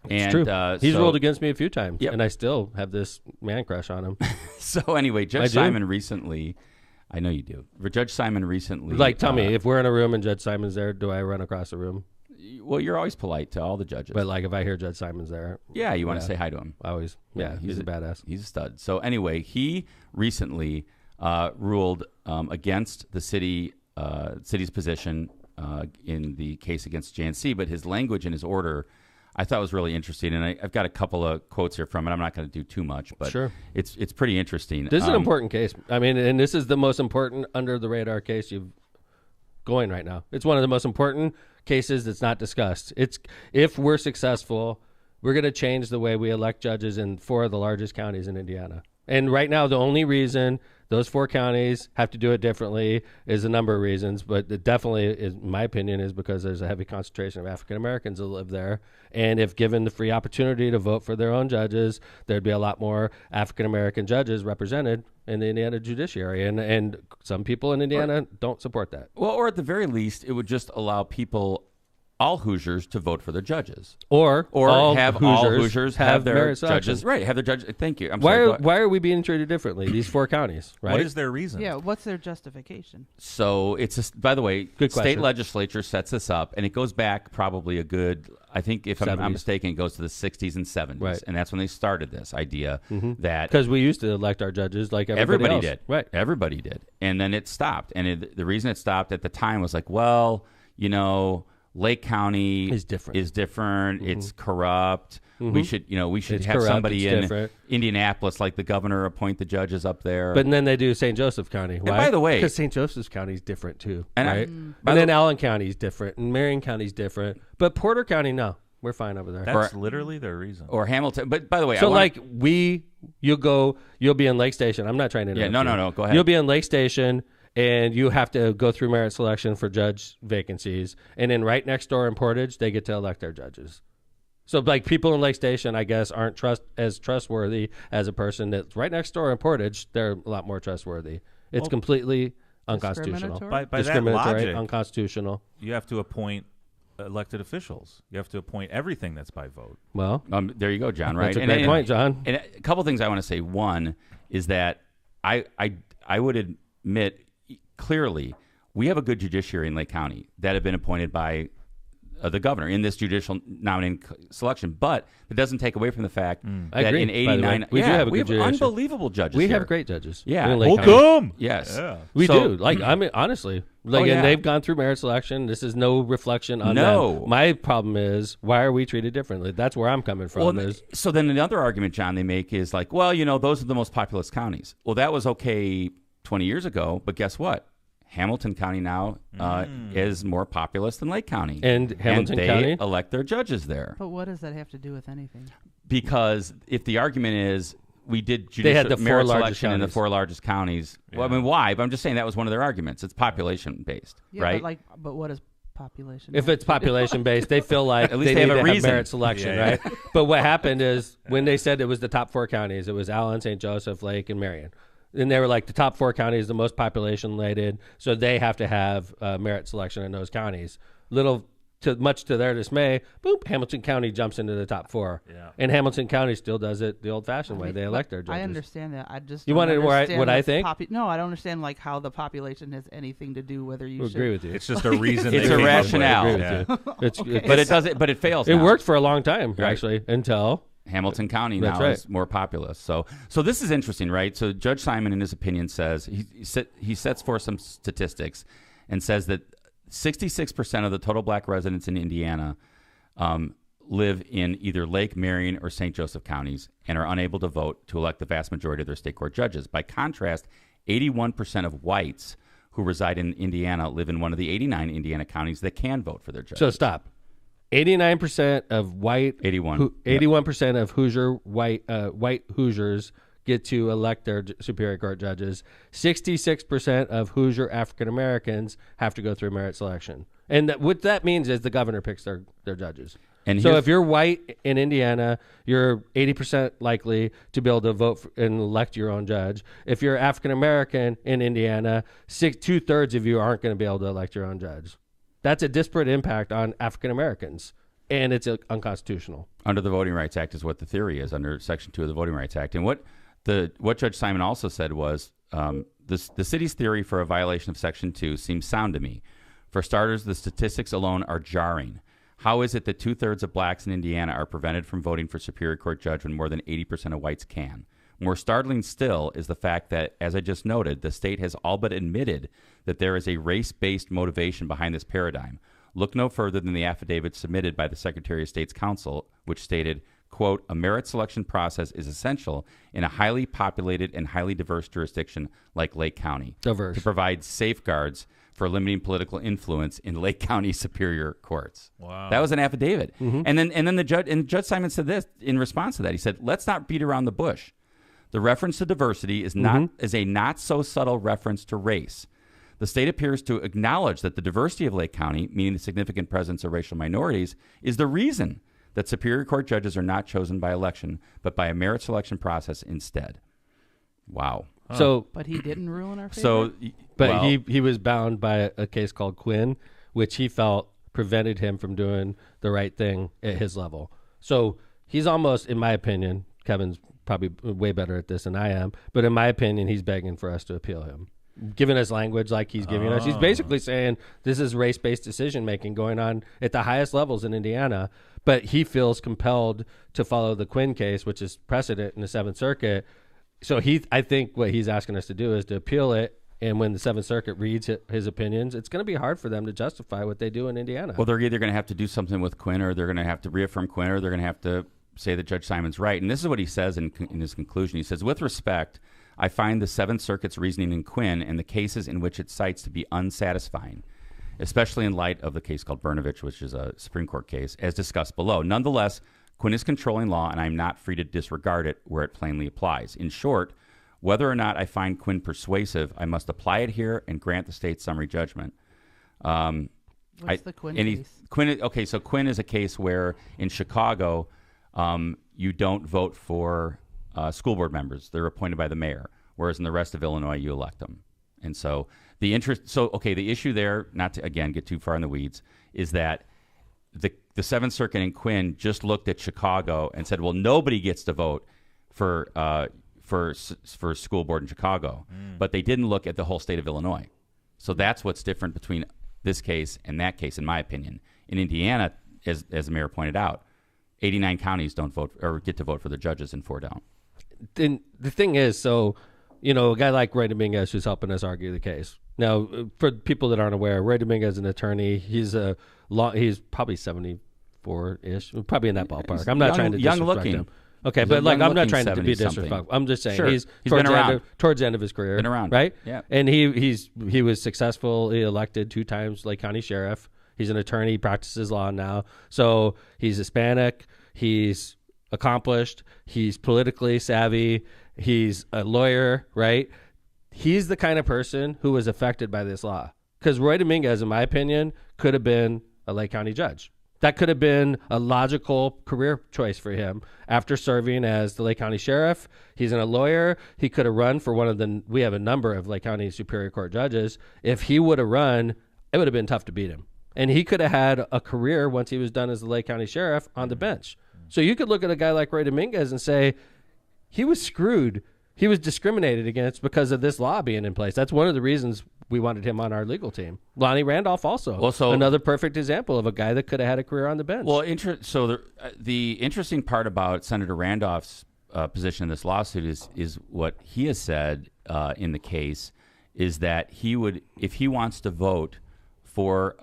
It's And true. He's ruled against me a few times, Yep. and I still have this man crush on him. So anyway, I Judge do. Simon recently, I know you do. But Judge Simon recently, Like, tell me, if we're in a room and Judge Simon's there, do I run across the room? well, you're always polite to all the judges. But like, if I hear Judge Simon's there, yeah, you want to say hi to him. I always, he's a badass. He's a stud. So anyway, he recently ruled against the city's position in the case against JNC, but his language and his order I thought was really interesting, and I've got a couple of quotes here from it. I'm not going to do too much, but sure. It's pretty interesting. This is an important case. I mean, and this is the most important under the radar case you've going right now. It's one of the most important cases that's not discussed. It's if we're successful, we're going to change the way we elect judges in 4 of the largest counties in Indiana. And right now, the only reason those 4 counties have to do it differently is a number of reasons, but it definitely, is, in my opinion, is because there's a heavy concentration of African Americans that live there. And if given the free opportunity to vote for their own judges, there'd be a lot more African American judges represented in the Indiana judiciary. And some people in Indiana don't support that. Well, or at the very least, it would just allow people, all Hoosiers, to vote for their judges. Or have all Hoosiers have their merit judges. selection. Right, have their judges. Thank you. I'm Why sorry. why are we being treated differently? These 4 counties, right? What is their reason? Yeah, what's their justification? So it's by the way, Good state question. legislature sets this up, and it goes back probably a good, I think if I'm 70s. not mistaken, it goes to the 60s and 70s. Right. And that's when they started this idea that Because we used to elect our judges like everybody else. did. Right. Everybody did. And then it stopped. And the reason it stopped at the time was like, well, Lake County Is different. It's corrupt. We should It's have corrupt. somebody It's in different. Indianapolis, like the governor, appoint the judges up there. But then they do St. Joseph County. Why? by the way- because St. Joseph's County is different too, And right? by And the- then Allen County is different, and Marion County is different. But Porter County, no, we're fine over there. That's literally their reason. or Hamilton. But by the way, So you'll be in Lake Station. I'm not trying to interrupt you. no, go ahead. You'll be in Lake Station, and you have to go through merit selection for judge vacancies. And then right next door in Portage, they get to elect their judges. So like people in Lake Station, I guess, aren't as trustworthy as a person that's right next door in Portage. They're a lot more trustworthy. It's completely unconstitutional. Discriminatory? By that Discriminatory, logic, unconstitutional. you have to appoint elected officials. You have to appoint everything that's by vote. Well, there you go, John. Right. that's a great point, John. And a couple things I want to say. One is that I would admit clearly we have a good judiciary in Lake County that have been appointed by the governor in this judicial nominating selection, but it doesn't take away from the fact I that agree, in by the way. '89 We do have a we good have judiciary. unbelievable judges. We here. have great judges. Yeah. in Lake How County. come? Yes. Yeah. We So- do. Like, I mean, honestly, like, yeah. and they've gone through merit selection. This is no reflection on No. them. My problem is, why are we treated differently? That's where I'm coming from. Well, is so then another argument, John, they make is like, well, those are the most populous counties. Well, that was okay 20 years ago, but guess what? Hamilton County now is more populous than Lake County. And Hamilton they County? elect their judges there. But what does that have to do with anything? Because if the argument is we did They had judicial the 4 merit largest selection in the counties. 4 largest counties. Well, I mean, why? But I'm just saying that was one of their arguments. It's population based, Yeah, right? but what is population? if it's population based, they feel like At least they they need have a to reason. merit selection, Yeah. right? But what happened is when they said it was the top 4 counties, it was Allen, St. Joseph, Lake, and Marion. And they were like, the top 4 counties, the most population related, so they have to have merit selection in those counties. Much to their dismay, boop, Hamilton County jumps into the top 4. Yeah. And Hamilton County still does it the old-fashioned way. They elect their judges. I understand that. I just You don't wanted what I- understand what I the think? No, I don't understand like how the population has anything to do whether you I should. agree with you. It's just a reason. It's they a came up with. rationale. I agree Yeah. with you. It's- but it doesn't. But it fails. It now. worked for a long time, Right. actually, until Hamilton County That's now right. is more populous. So this is interesting, right? So Judge Simon, in his opinion, says he sets forth some statistics and says that 66% of the total black residents in Indiana live in either Lake, Marion, or St. Joseph counties and are unable to vote to elect the vast majority of their state court judges. By contrast, 81% of whites who reside in Indiana live in one of the 89 Indiana counties that can vote for their judges. So stop. 89% of white, 81% of Hoosier white Hoosiers get to elect their Superior Court judges. 66% of Hoosier African Americans have to go through merit selection. And what that means is the governor picks their judges. And so if you're white in Indiana, you're 80% likely to be able to vote and elect your own judge. If you're African American in Indiana, 2/3 of you aren't going to be able to elect your own judge. That's a disparate impact on African Americans, and it's unconstitutional. Under the Voting Rights Act is what the theory is, under Section 2 of the Voting Rights Act. And what Judge Simon also said was the city's theory for a violation of Section 2 seems sound to me. For starters, the statistics alone are jarring. How is it that 2/3 of blacks in Indiana are prevented from voting for Superior Court judge when more than 80% of whites can? More startling still is the fact that, as I just noted, the state has all but admitted that there is a race-based motivation behind this paradigm. Look no further than the affidavit submitted by the Secretary of State's counsel, which stated, quote, a merit selection process is essential in a highly populated and highly diverse jurisdiction like Lake County to provide safeguards for limiting political influence in Lake County Superior Courts. Wow. That was an affidavit. Mm-hmm. And then the Judge Simon said this in response to that. He said, let's not beat around the bush. The reference to diversity is a not so subtle reference to race. The state appears to acknowledge that the diversity of Lake County, meaning the significant presence of racial minorities, is the reason that Superior Court judges are not chosen by election, but by a merit selection process instead. Wow. So, but he didn't rule in our favor. He was bound by a case called Quinn, which he felt prevented him from doing the right thing at his level. So he's almost, in my opinion, Kevin's probably way better at this than I am, but in my opinion, he's begging for us to appeal him. Giving us language like he's giving us. He's basically saying this is race-based decision-making going on at the highest levels in Indiana, but he feels compelled to follow the Quinn case, which is precedent in the Seventh Circuit. So I think what he's asking us to do is to appeal it, and when the Seventh Circuit reads his opinions, it's going to be hard for them to justify what they do in Indiana. Well, they're either going to have to do something with Quinn, or they're going to have to reaffirm Quinn, or they're going to have to say that Judge Simon's right. And this is what he says in his conclusion. He says, with respect, I find the Seventh Circuit's reasoning in Quinn and the cases in which it cites to be unsatisfying, especially in light of the case called Brnovich, which is a Supreme Court case, as discussed below. Nonetheless, Quinn is controlling law, and I'm not free to disregard it where it plainly applies. In short, whether or not I find Quinn persuasive, I must apply it here and grant the state's summary judgment. What's the Quinn case? So Quinn is a case where in Chicago, you don't vote for school board members. They're appointed by the mayor, whereas in the rest of Illinois, you elect them. And so the issue there, not to, again, get too far in the weeds, is that the Seventh Circuit in Quinn just looked at Chicago and said, well, nobody gets to vote for school board in Chicago, but they didn't look at the whole state of Illinois. So that's what's different between this case and that case, in my opinion. In Indiana, as the mayor pointed out, 89 counties don't vote or get to vote for their judges, and 4 don't. Then the thing is, a guy like Roy Dominguez who's helping us argue the case. Now, for people that aren't aware, Roy Dominguez is an attorney. He's probably 74-ish, probably in that ballpark. I'm not trying to disrespect him. Okay, but I'm not trying to be disrespectful. I'm just saying he's been around towards the end of his career. Been around, right? Yeah. And he was successfully elected 2 times Lake County Sheriff. He's an attorney, practices law now. So he's Hispanic. He's accomplished. He's politically savvy. He's a lawyer, right? He's the kind of person who was affected by this law. Because Roy Dominguez, in my opinion, could have been a Lake County judge. That could have been a logical career choice for him. After serving as the Lake County Sheriff, he's a lawyer. He could have run for we have a number of Lake County Superior Court judges. If he would have run, it would have been tough to beat him. And he could have had a career once he was done as the Lake County Sheriff on the bench. So you could look at a guy like Roy Dominguez and say, he was screwed. He was discriminated against because of this law being in place. That's one of the reasons we wanted him on our legal team. Lonnie Randolph also another perfect example of a guy that could have had a career on the bench. Well, the interesting part about Senator Randolph's position in this lawsuit is what he has said in the case is that he would, if he wants to vote for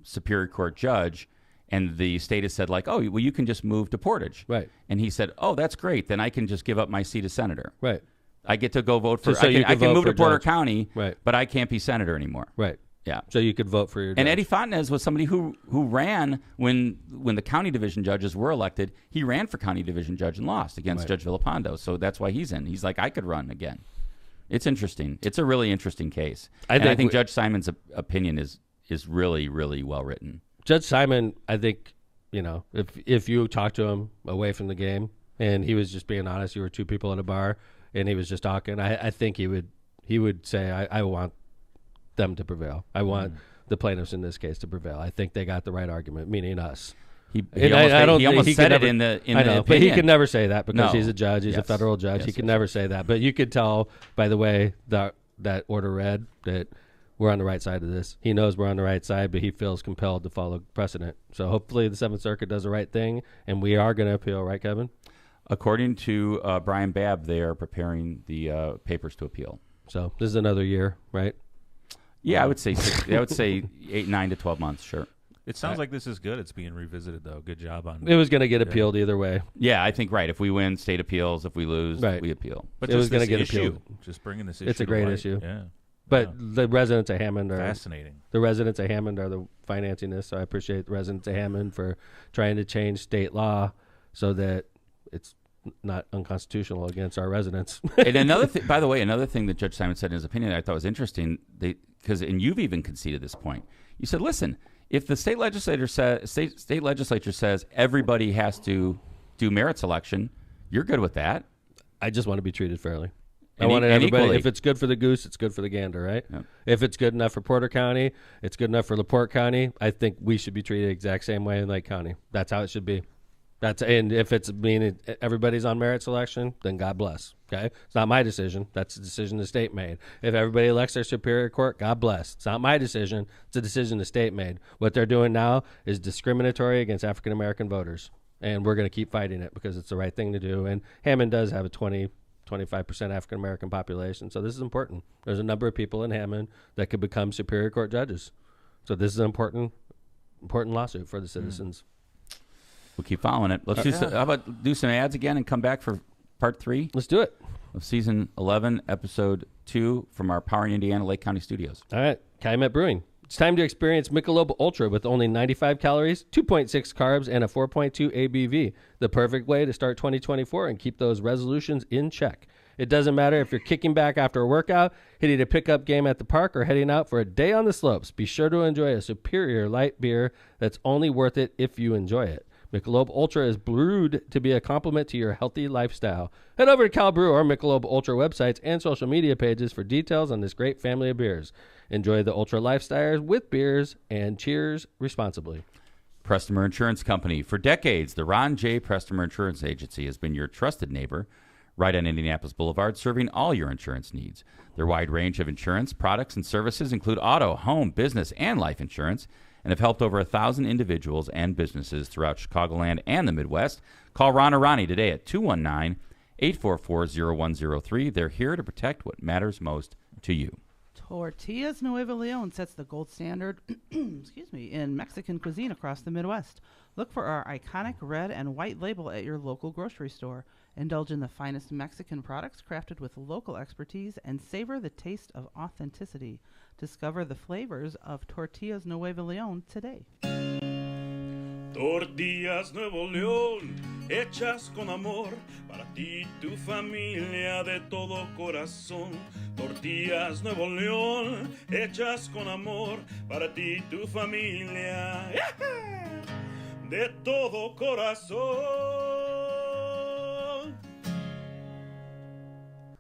Superior Court judge And the state has said, like, oh, well, you can just move to Portage. Right. And he said, oh, that's great. Then I can just give up my seat as senator. Right. I get to go vote for. So I you can vote move for to Porter judge. County, Right. but I can't be senator anymore. Right. Yeah. So you could vote for your And judge. Eddie Fontenez was somebody who ran when the county division judges were elected. He ran for county division judge and lost against Judge Villapando. So that's why he's in. He's like, I could run again. It's interesting. It's a really interesting case. I think Judge Simon's opinion is really, really well written. Judge Simon, I think, if you talk to him away from the game and he was just being honest, you were two people at a bar and he was just talking, I think he would say, I want them to prevail. I want the plaintiffs in this case to prevail. I think they got the right argument, meaning us. He almost said it in the opinion. But he could never say that because No. he's a judge. He's a federal judge. He could never say that. But you could tell by the way that order read that we're on the right side of this. He knows we're on the right side, but he feels compelled to follow precedent. So hopefully the Seventh Circuit does the right thing, and we are going to appeal, right, Kevin? According to Brian Babb, they are preparing the papers to appeal. So this is another year, right? Yeah, I would say 9 to 12 months, sure. It sounds like this is good. It's being revisited, though. Good job on it. Was going to get appealed either way. Yeah, I think, right. If we win, state appeals. If we lose, we appeal. But it was going to get issue, appealed. Just bringing this issue It's a great to light. issue. Yeah. But the residents of Hammond are fascinating. The residents of Hammond are the financing this, so I appreciate the residents of Hammond for trying to change state law so that it's not unconstitutional against our residents. And another thing, by the way, another thing that Judge Simon said in his opinion that I thought was interesting, and you've even conceded this point. You said, listen, if the state legislature says everybody has to do merit selection, you're good with that. I just want to be treated fairly. I And want e- and everybody. equally. If it's good for the goose, it's good for the gander, right? Yep. If it's good enough for Porter County, it's good enough for LaPorte County. I think we should be treated the exact same way in Lake County. That's how it should be. And if it's meaning everybody's on merit selection, then God bless. Okay, it's not my decision. That's a decision the state made. If everybody elects their superior court, God bless. It's not my decision. It's a decision the state made. What they're doing now is discriminatory against African American voters, and we're going to keep fighting it because it's the right thing to do. And Hammond does have a 25% African American population, so this is important. There's a number of people in Hammond that could become superior court judges. So this is an important lawsuit for the citizens. We'll keep following it. Let's how about do some ads again and come back for part 3 Let's do it. of season 11, episode 2 from our Powering Indiana Lake County studios. All right, Calumet Brewing. It's time to experience Michelob Ultra with only 95 calories, 2.6 carbs, and a 4.2 ABV. The perfect way to start 2024 and keep those resolutions in check. It doesn't matter if you're kicking back after a workout, hitting a pickup game at the park, or heading out for a day on the slopes. Be sure to enjoy a superior light beer that's only worth it if you enjoy it. Michelob Ultra is brewed to be a complement to your healthy lifestyle. Head over to Cal Brew or Michelob Ultra websites and social media pages for details on this great family of beers. Enjoy the Ultra lifestyles with beers, and cheers responsibly. Prestmer Insurance Company. For decades, the Ron J. Prestmer Insurance Agency has been your trusted neighbor right on Indianapolis Boulevard, serving all your insurance needs. Their wide range of insurance products and services include auto, home, business, and life insurance, and have helped over 1,000 individuals and businesses throughout Chicagoland and the Midwest. Call Ron or Ronnie today at 219-844-0103. They're here to protect what matters most to you. Tortillas Nuevo Leon sets the gold standard in Mexican cuisine across the Midwest. Look for our iconic red and white label at your local grocery store. Indulge in the finest Mexican products crafted with local expertise and savor the taste of authenticity. Discover the flavors of Tortillas Nuevo Leon today. Tortillas Nuevo León, hechas con amor, para ti y tu familia de todo corazón. Tortillas Nuevo León, hechas con amor, para ti y tu familia de todo corazón.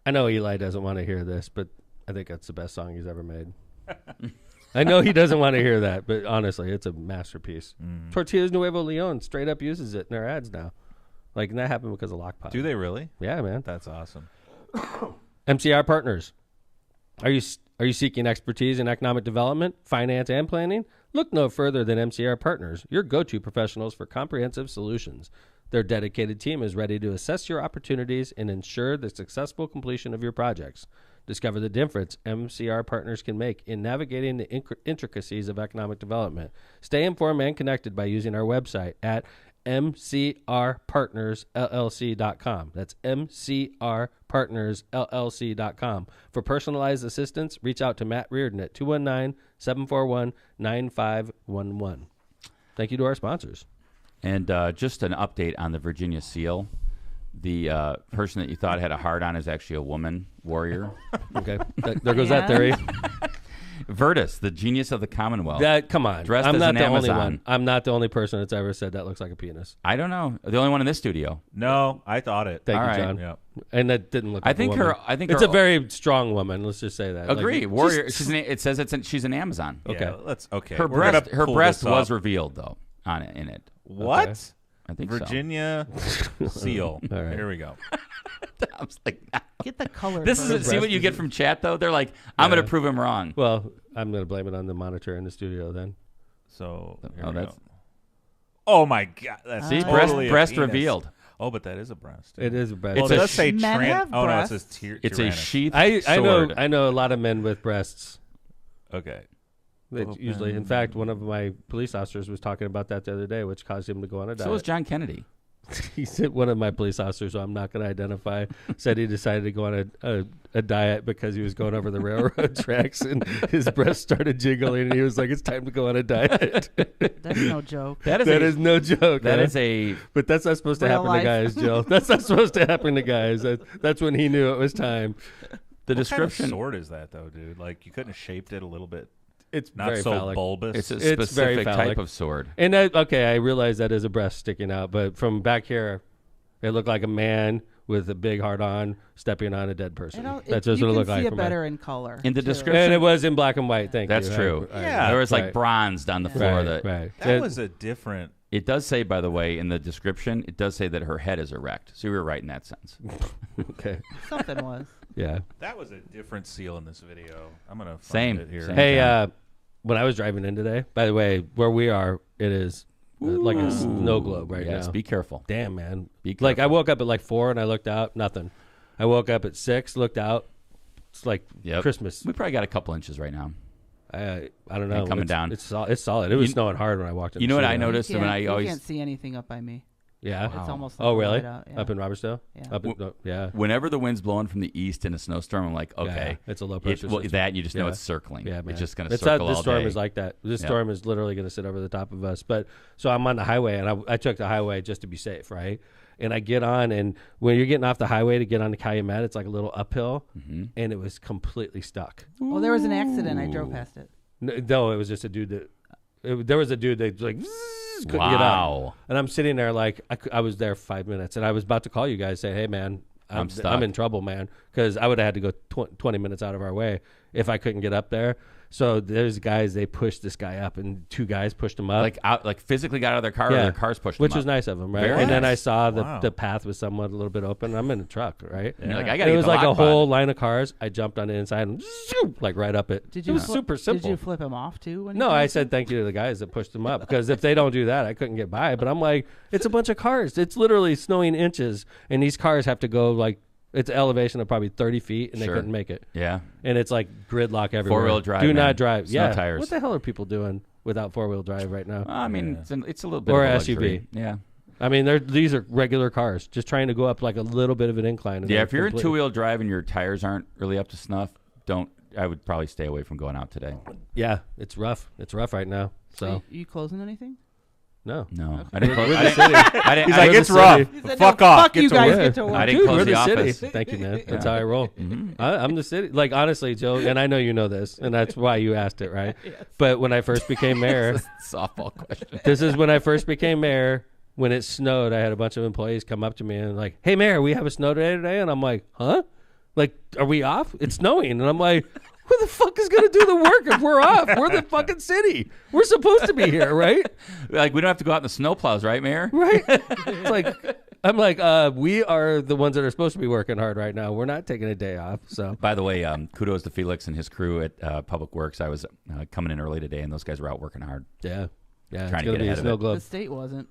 I know Eli doesn't want to hear this, but I think that's the best song he's ever made. I know he doesn't want to hear that, but honestly, it's a masterpiece. Tortillas Nuevo Leon straight up uses it in their ads now. Like, and that happened because of Lockpot. Do they really? Yeah, man. That's awesome. MCR Partners. Are you seeking expertise in economic development, finance, and planning? Look no further than MCR Partners, your go-to professionals for comprehensive solutions. Their dedicated team is ready to assess your opportunities and ensure the successful completion of your projects. Discover the difference MCR partners can make in navigating the intricacies of economic development. Stay informed and connected by using our website at mcrpartnersllc.com. That's mcrpartnersllc.com. For personalized assistance, reach out to Matt Reardon at 219-741-9511. Thank you to our sponsors. And just an update on the Virginia SEAL. The person that you thought had a hard-on is actually a woman warrior. Okay. There goes that theory. Virtus, the genius of the Commonwealth. Come on. Dressed I'm as not an the only Amazon. one. I'm not the only person that's ever said that looks like a penis. I don't know. The only one in this studio. No, I thought it. Thank All you, right. John. Yep. And that didn't look I like think a woman. It's her- a very strong woman. Let's just say that. Agree. Like, Warrior. just- it says she's an Amazon. Okay. Yeah, let's okay. Her We're gonna breast pull was this up. revealed though in it. What? Okay. I think Virginia SEAL. All right. Here we go. I was like, nah. Get the color. This first. is see what you get from chat though. They're like, I'm going to prove him wrong. Well, I'm going to blame it on the monitor in the studio then. So here Oh, we that's- go. Oh my God! That's See, totally a breast penis. revealed. Oh, but that is a breast. It is a breast. Well, It's it a does say Men have Oh no, it says breasts. It's a tyrannus. sheath I sword. know a lot of men with breasts. Okay. They Open. usually, in fact, one of my police officers was talking about that the other day, which caused him to go on a diet. So was John Kennedy. He said one of my police officers, who I'm not going to identify, said he decided to go on a diet because he was going over the railroad tracks and his breast started jiggling and he was like, it's time to go on a diet. That's no joke. That That is no joke. that huh? is a But that's not supposed to Real happen to guys, Jill. That's not supposed to happen to guys. That's when he knew it was time. the What description. kind of sword is that though, dude? Like you couldn't have shaped it a little bit, It's not very so phallic. bulbous. It's a It's very specific phallic. type of sword. And I realize that is a breast sticking out, but from back here, it looked like a man with a big heart on stepping on a dead person. That's just you what it can looked see like. it from my- better in color. In the too. description- And it was in black and white. Thank That's you. true. Yeah. There was like Right. bronzed on the floor. Right, That right. that was a different. It does say, by the way, in the description, it does say that her head is erect. So you were right in that sense. Okay. Something was. Yeah. That was a different seal in this video. I'm gonna find Same. it here. Same. Hey, when I was driving in today, by the way, where we are, it is like a snow globe right Yes, now. be careful. Damn, man. Be Like I careful. woke up at like 4 and I looked out, nothing. I woke up at 6, looked out. It's like Yep. Christmas. We probably got a couple inches right now. I don't know. coming down. It's solid. It was You- snowing hard when I walked in. You the know what I studio. noticed? You when can't- I always you can't see anything up by me. Yeah. It's almost. Oh, like really? light out, yeah. Up in Robertsdale? Yeah. Up in, yeah. Whenever the wind's blowing from the east in a snowstorm, I'm like, okay, Yeah, it's a low pressure system. that you just know Yeah. it's circling. Yeah, man. It's just going to It's circle this all storm day. is like that. This Yep. storm is literally going to sit over the top of us. But so I'm on the highway, and I took the highway just to be safe, right? And I get on, and when you're getting off the highway to get on the Calumet, it's like a little uphill, Mm-hmm. and it was completely stuck. Oh, there was an accident. I drove past it. No, it was just a dude that. There was a dude that like couldn't get up, Wow. and I'm sitting there like I was there 5 minutes, and I was about to call you guys, say, hey man, I'm stuck. I'm in trouble, man, because I would have had to go 20 minutes out of our way if I couldn't get up there. So there's guys, they pushed this guy up, and 2 guys pushed him up. Like physically got out of their car, or their cars pushed which them was up. nice of them, right? Very and then I nice. saw Wow. the path was somewhat a little bit open. I'm in a truck, right? And you're like, I And gotta it get was the like a lock whole button. line of cars. I jumped on the inside and zoop, like right up it. Did It you? was flip- super simple. Did you flip him off too? When he No, came I to said thank you to the guys that pushed them up, because if they don't do that, I couldn't get by. But I'm like, it's a bunch of cars. It's literally snowing inches, and these cars have to go like it's an elevation of probably 30 feet, and Sure. they couldn't make it. Yeah. And it's like gridlock everywhere. 4-wheel drive, Do man. not drive. Snow Yeah. tires. What the hell are people doing without 4-wheel drive right now? I mean, it's a little bit Or of a SUV. luxury. Yeah. I mean, these are regular cars just trying to go up like a little bit of an incline. and Yeah, they're if you're in completely- 2-wheel drive and your tires aren't really up to snuff, I would probably stay away from going out today. Yeah, it's rough. It's rough right now. So, Are you closing anything? no. No. I didn't close We're I the didn't- city. I didn't- He's I like, didn't- it's rough. He said, Fuck no, off. Fuck Get you to guys. work. Get to work. I didn't Dude, close we're the the city. office. Thank you, man. That's how I roll. I'm the city. Like, honestly, Joe, and I know you know this, and that's why you asked it, right? But when I first became mayor, Softball question. this is when I first became mayor. When it snowed, I had a bunch of employees come up to me and like, hey, mayor, we have a snow day today. And I'm like, huh? Like, are we off? It's snowing. And I'm like, who the fuck is going to do the work if we're off? We're the fucking city. We're supposed to be here, right? Like, we don't have to go out in the snowplows, right, Mayor? Right? It's like, I'm like, we are the ones that are supposed to be working hard right now. We're not taking a day off. So, By the way, kudos to Felix and his crew at Public Works. I was coming in early today, and those guys were out working hard. yeah. Yeah. Trying It's to going get to be a ahead of snow it. The globe. state wasn't.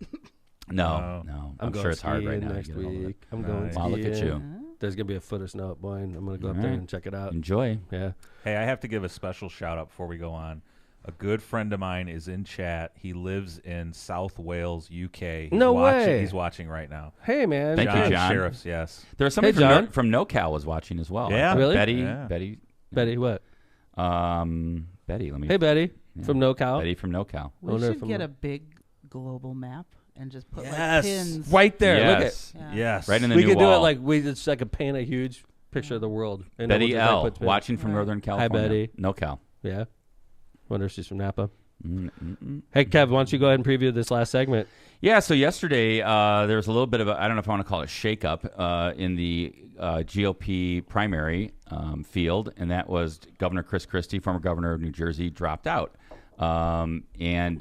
No. I'm I'm going sure it's hard right skiing now. to next get a hold of it. week. I'm Nice. going Wow, look at skiing. you. There's gonna be a foot of snow at Boyne. I'm gonna go up there and check it out. Enjoy. Yeah. Hey, I have to give a special shout out before we go on. A good friend of mine is in chat. He lives in South Wales, UK. No way. He's watching right now. Hey, man. Thank you, John. Sheriffs, yes. There was somebody from NoCal was watching as well. Yeah. Really? Betty. Betty, what? Betty. Let me. Hey, Betty from NoCal. Betty from NoCal. We should get a big global map and just put Yes. like pins. Right there. Yes. Look at. Yeah. Yes. Right in the We new could do wall. it like it's like a paint a huge picture of the world. And then Betty we'll just, like, L. put pins. Watching from Northern California. Betty. NoCal. Yeah. Wonder if she's from Napa. Hey, Kev, why don't you go ahead and preview this last segment? Yeah, so yesterday there was a little bit of I don't know if I want to call it shakeup in the GOP primary field, and that was Governor Chris Christie, former governor of New Jersey, dropped out. And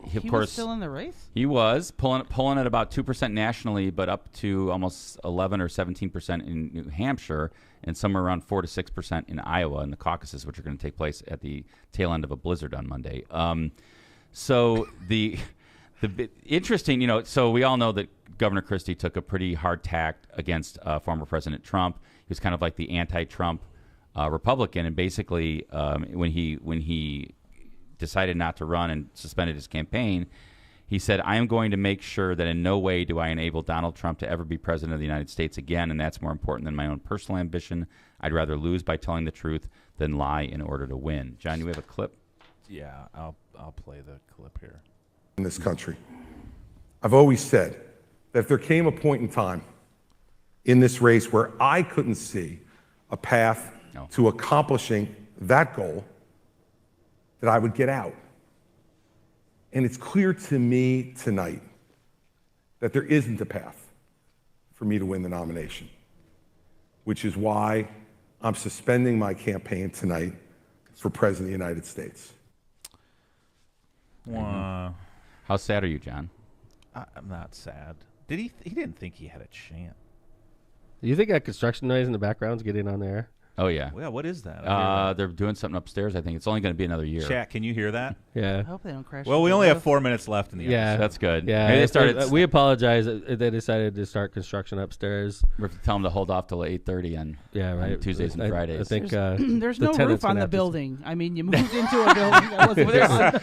he, of He course, was still in the race? he was pulling at about 2% nationally, but up to almost 11 or 17% in New Hampshire, and somewhere around 4 to 6% in Iowa in the caucuses, which are going to take place at the tail end of a blizzard on Monday. So the interesting, so we all know that Governor Christie took a pretty hard tack against former President Trump. He was kind of like the anti-Trump Republican, and basically when he decided not to run and suspended his campaign, he said, I am going to make sure that in no way do I enable Donald Trump to ever be president of the United States again, and that's more important than my own personal ambition. I'd rather lose by telling the truth than lie in order to win. John, you have a clip? Yeah, I'll play the clip here. In this country, I've always said that if there came a point in time in this race where I couldn't see a path to accomplishing that goal, that I would get out. And it's clear to me tonight that there isn't a path for me to win the nomination, which is why I'm suspending my campaign tonight for President of the United States. How sad are you, John? I'm not sad. He didn't think he had a chance. Do you think that construction noise in the background's getting on the air? Oh, yeah. Yeah, what is that? They're doing something upstairs, I think. It's only going to be another year. Chat, can you hear that? Yeah. I hope they don't crash. Well, we into only the have roof. 4 minutes left in the Yeah. episode. That's good. Yeah. Maybe they started. We apologize. They decided to start construction upstairs. We have to tell them to hold off till 8:30 on Tuesdays and Fridays. I think There's the no tenants roof on gonna the have to- building. I mean, you moved into a building that wasn't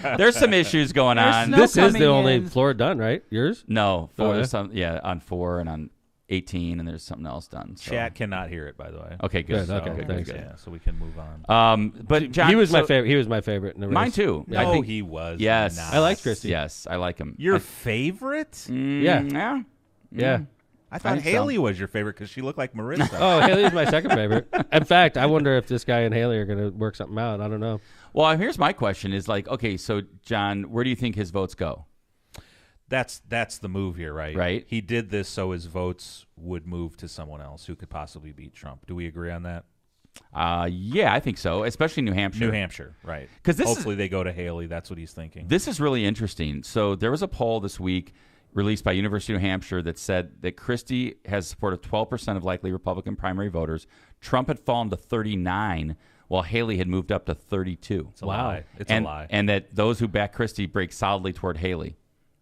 there. There's some issues going There's on. snow This is the coming only in. floor done, right? Yours? No, Oh, there's yeah? on 4 and on 18, and there's something else done. So. Chat cannot hear it, by the way. Okay, good. Good, okay, good, thanks. good. Yeah, so we can move on. But John, He was my so- favorite. He was my favorite in the race. Mine too. Yeah, I No, think he was. Yes, not. I like Christie. Yes, I like him. Your favorite? Yeah. Yeah. Yeah. I thought think so. Haley was your favorite because she looked like Marissa. Oh, Haley's my second favorite. In fact, I wonder if this guy and Haley are going to work something out. I don't know. Well, here's my question: is like, okay, so John, where do you think his votes go? That's the move here, right? Right. He did this so his votes would move to someone else who could possibly beat Trump. Do we agree on that? Yeah, I think so, especially New Hampshire. New Hampshire, right? 'Cause this is- hopefully they go to Haley. That's what he's thinking. This is really interesting. So there was a poll this week released by University of New Hampshire that said that Christie has support of 12% of likely Republican primary voters. Trump had fallen to 39, while Haley had moved up to 32. It's a lie. It's and, a lie. And that those who back Christie break solidly toward Haley.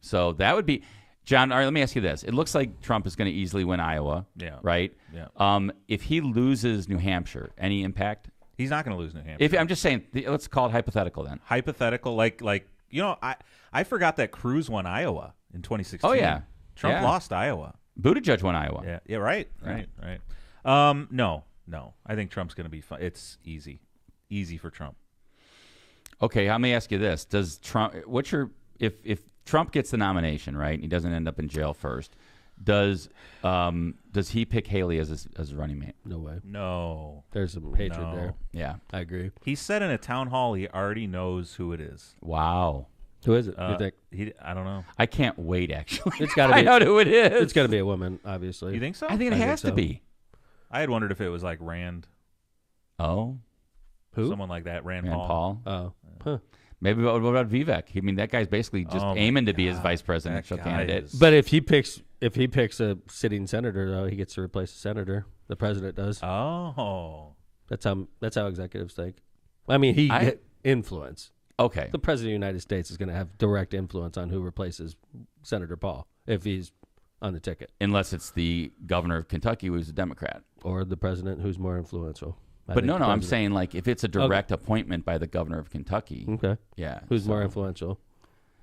So that would be, John, all right, let me ask you this. It looks like Trump is going to easily win Iowa, Yeah. right? Yeah. If he loses New Hampshire, any impact? He's not going to lose New Hampshire. If I'm just saying, let's call it hypothetical then. Hypothetical, like I forgot that Cruz won Iowa in 2016. Oh, yeah. Trump Yeah. lost Iowa. Buttigieg won Iowa. Yeah, right. No. I think Trump's going to be fine. It's easy for Trump. Okay, let me ask you this: does Trump? If Trump gets the nomination, right? He doesn't end up in jail first. Does he pick Haley as a running mate? No way. No. There's some hatred No. there. Yeah. I agree. He said in a town hall he already knows who it is. Wow. Who is it? You think? I don't know. I can't wait. Actually, It's gotta I be- know who it is. It's got to be a woman, obviously. You think so? I think it I think has to so. be. I had wondered if it was like Rand, Oh, Who? someone like that, Rand Rand Paul. Paul. Oh. Huh. Maybe what about Vivek? I mean, that guy's basically just Oh my aiming to be his God, vice presidential that guy candidate. is- But if he picks a sitting senator, though, he gets to replace the senator. The president does. Oh. That's how executives think. I mean, he get influence. Okay. The president of the United States is going to have direct influence on who replaces Senator Paul if he's on the ticket. Unless it's the governor of Kentucky, who's a Democrat. or the president who's more influential. But no, I'm saying like if it's a direct appointment by the governor of Kentucky. Okay. Yeah. Who's more influential?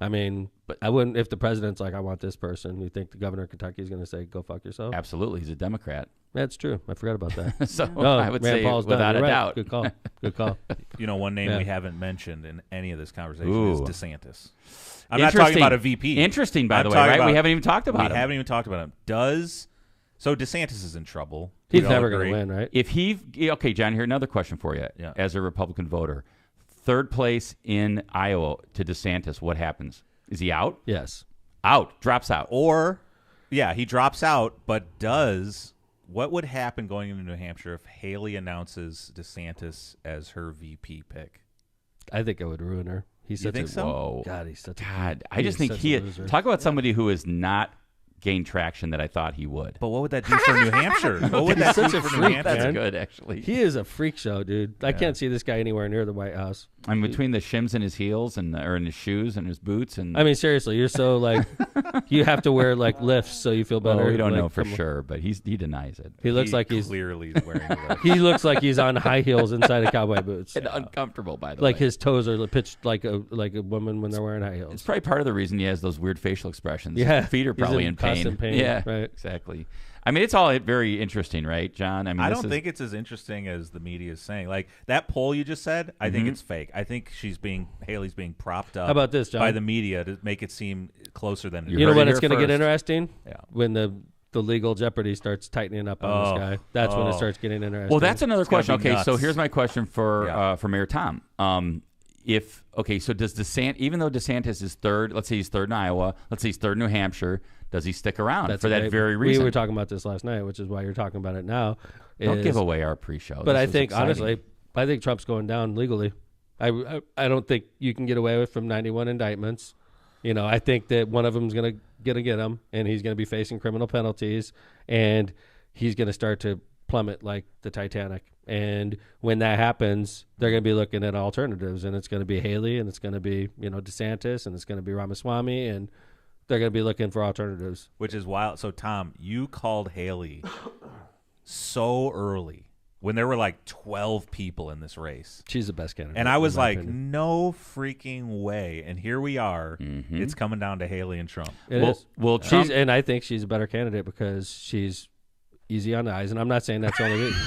I mean, but I wouldn't, if the president's like, I want this person, you think the governor of Kentucky is going to say, go fuck yourself? Absolutely. He's a Democrat. That's true. I forgot about that. So no, I would say Paul's without a doubt. Good call. Good call. You know, one name we haven't mentioned in any of this conversation is DeSantis. I'm not Interesting. talking about a VP. Interesting, by the way, right? We haven't even talked about him. We haven't even talked about him. So DeSantis is in trouble. He's never going to win, right? Okay, John, here another question for you. Yeah. As a Republican voter, third place in Iowa to DeSantis, what happens? Is he out? Yes. Out. Drops out. Or, yeah, he drops out, but what would happen going into New Hampshire if Haley announces DeSantis as her VP pick? I think it would ruin her. He's You think so? Whoa. God, he's such God, I just think talk about somebody who is not gained traction that I thought he would. But what would that do for New Hampshire? What would that do such a for New freak, Hampshire? That's good, actually. He is a freak show, dude. I can't see this guy anywhere near the White House. I'm between the shims in his heels or in his shoes and his boots. And I mean, seriously, you're so like, you have to wear like lifts so you feel better. Well, we don't like, know for sure, but he denies it. He looks like he's clearly wearing a lift. He looks like he's on high heels inside of cowboy boots. And uncomfortable, by the way. Like his toes are pitched like a woman when they're wearing high heels. It's probably part of the reason he has those weird facial expressions. Yeah, His feet are he's probably in in pain. constant pain. Yeah, right. Exactly. I mean, it's all very interesting, right, John? I mean, I don't think it's as interesting as the media is saying. Like that poll you just said, I think it's fake. I think Haley's being propped up. How about this, John? By the media to make it seem closer than it is. You know when here it's going to get first. interesting? Yeah. When the legal jeopardy starts tightening up on this guy. That's when it starts getting interesting. Well, that's another question. gonna be Okay, so nuts. here's my question for Mayor Tom. So does DeSantis, even though DeSantis is third, let's say he's third in Iowa, let's say he's third in New Hampshire, does he stick around for that very reason? We were talking about this last night, which is why you're talking about it now. Don't give away our pre-show. But This I is think, exciting. honestly, I think Trump's going down legally. I don't think you can get away with from 91 indictments. You know, I think that one of them's going to get him, and he's going to be facing criminal penalties, and he's going to start to plummet like the Titanic. And when that happens, they're going to be looking at alternatives, and it's going to be Haley, and it's going to be, DeSantis, and it's going to be Ramaswamy, and they're going to be looking for alternatives. Which is wild. So, Tom, you called Haley so early when there were like 12 people in this race. She's the best candidate. And I was like, opinion. no freaking way. And here we are. Mm-hmm. It's coming down to Haley and Trump. It is. Well, Trump, And I think she's a better candidate because she's easy on the eyes. And I'm not saying that's the only reason.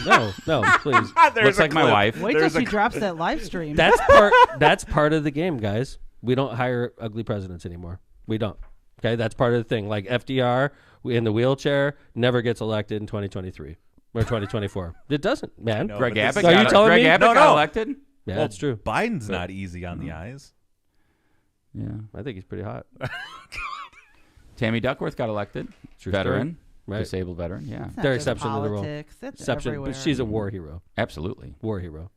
No, please. looks like my wife. Wait till she drops that live stream. That's part of the game, guys. We don't hire ugly presidents anymore. We don't. Okay, that's part of the thing. Like FDR in the wheelchair never gets elected in 2023 or 2024. It doesn't, man. No, Greg but this Abbott is- Are you telling Greg me? Abbott No, got no. elected? Yeah, Well, that's true. Biden's not easy on the eyes. Yeah. I think he's pretty hot. Tammy Duckworth got elected. True Veteran. Right. Disabled veteran. Yeah. It's not They're just exception to the rule. politics, it's Exception, everywhere. but she's a war hero. Absolutely. War hero.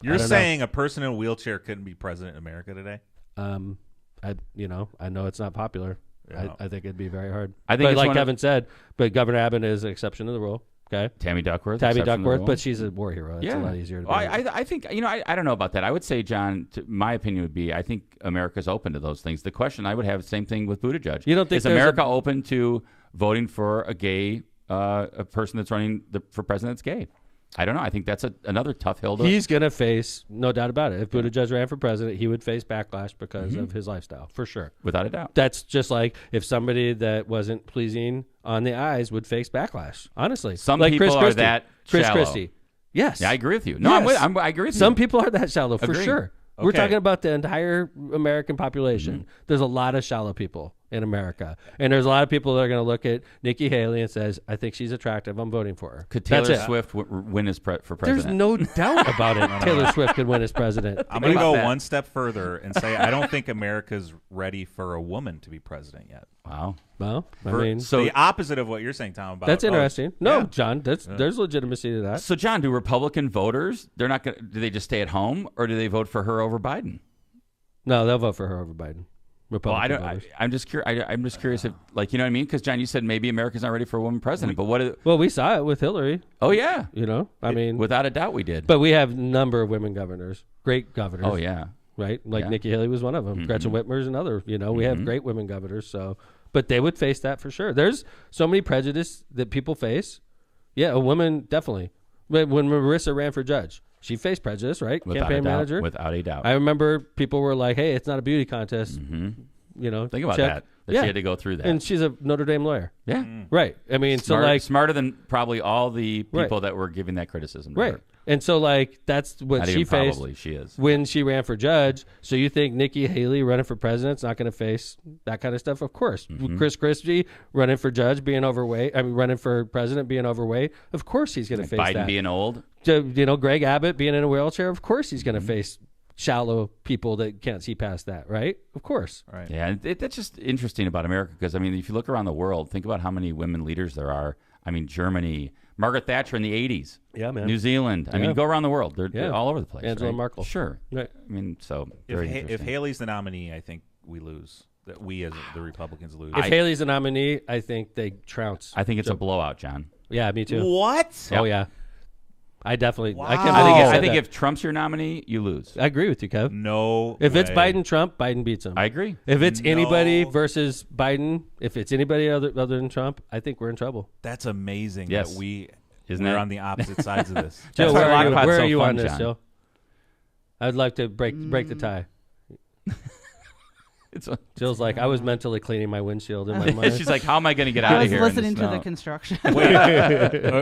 You're I don't saying a person in a wheelchair couldn't be president in America today? I know it's not popular. Yeah. I think it'd be very hard. I think but it's like one of- Kevin said, but Governor Abbott is an exception to the rule. Okay, Tammy Duckworth. Tammy exception to the Duckworth, rule. but she's a war hero. It's a lot easier to. Well, I think I don't know about that. I would say, John, my opinion would be I think America's open to those things. The question I would have, same thing with Buttigieg. You don't think is there's America open to voting for a gay a person that's running for president that's gay? I don't know. I think that's another tough hill to. He's going to face, no doubt about it. If Buttigieg ran for president, he would face backlash because of his lifestyle, for sure. Without a doubt. That's just like if somebody that wasn't pleasing on the eyes would face backlash. Honestly, Some like people Chris are Christie. that Chris shallow. Christie. Yes, Yeah, I agree with you. No, Yes. I agree with you. Some people are that shallow for Agreed. sure. We're Okay. talking about the entire American population. There's a lot of shallow people in America, and there's a lot of people that are going to look at Nikki Haley and says, "I think she's attractive. I'm voting for her." Could That's Taylor it. Swift win as for president? There's no doubt about it. Taylor Swift could win as president. I'm going to about go that? one step further and say I don't think America's ready for a woman to be president yet. Wow. Well, I For- mean, So- the opposite of what you're saying, Tom. About that's interesting. No, yeah. John, there's legitimacy to that. So, John, do Republican voters, they're not going? Do they just stay at home, or do they vote for her over Biden? No, they'll vote for her over Biden. Well, Republican voters. I'm just curious. I'm just curious if, like, you know what I mean? Because John, you said maybe America's not ready for a woman president, but what? Well, we saw it with Hillary. Oh yeah, I mean, without a doubt, we did. but we have a number of women governors, great governors. Oh yeah, right? Like Yeah. Nikki Haley was one of them. Gretchen Whitmer's another. We have great women governors. So, but they would face that for sure. There's so many prejudice that people face. Yeah, a woman, definitely. But when Marissa ran for judge, she faced prejudice, right? Campaign manager. Without a doubt. I remember people were like, hey, it's not a beauty contest. You know, Think about check. that she had to go through that. And she's a Notre Dame lawyer. Yeah. Right. I mean, Smarter than probably all the people that were giving that criticism to her. And so, like, that's what Not she even faced. probably, she is. When she ran for judge. So you think Nikki Haley running for president's not going to face that kind of stuff? Of course. Chris Christie running for judge, being overweight. I mean, running for president, being overweight. Of course he's going to face Biden that. being old. You know, Greg Abbott being in a wheelchair. Of course he's going to face shallow people that can't see past that, right? Of course. Right. Yeah, that's just interesting about America because, I mean, if you look around the world, think about how many women leaders there are. I mean, Germany, Margaret Thatcher in the 80s. Yeah, man. New Zealand. I mean, go around the world. They're all over the place. Angela right? Merkel. Sure. Right. I mean, so If Haley's the nominee, I think we lose. That we as the Republicans lose. If Haley's a nominee, I think they trounce. I think it's a blowout, John. Yeah, me too. What? Oh, yeah. I definitely. Wow. I can't believe I think if Trump's your nominee, you lose. I agree with you, Kev. No. If it's way. Biden, Trump, Biden beats him. I agree. If it's anybody No. versus Biden, if it's anybody other than Trump, I think we're in trouble. That's amazing. Yes. That we're Isn't it? on the opposite sides of this. Joe, That's why where are you, Lockpot's where so are you fun, on this, John. Joe? I'd like to break the tie. Jill's like, I was mentally cleaning my windshield in my mind. She's like, how am I going to get I out of was here? listening in to the the snow? construction. Wait,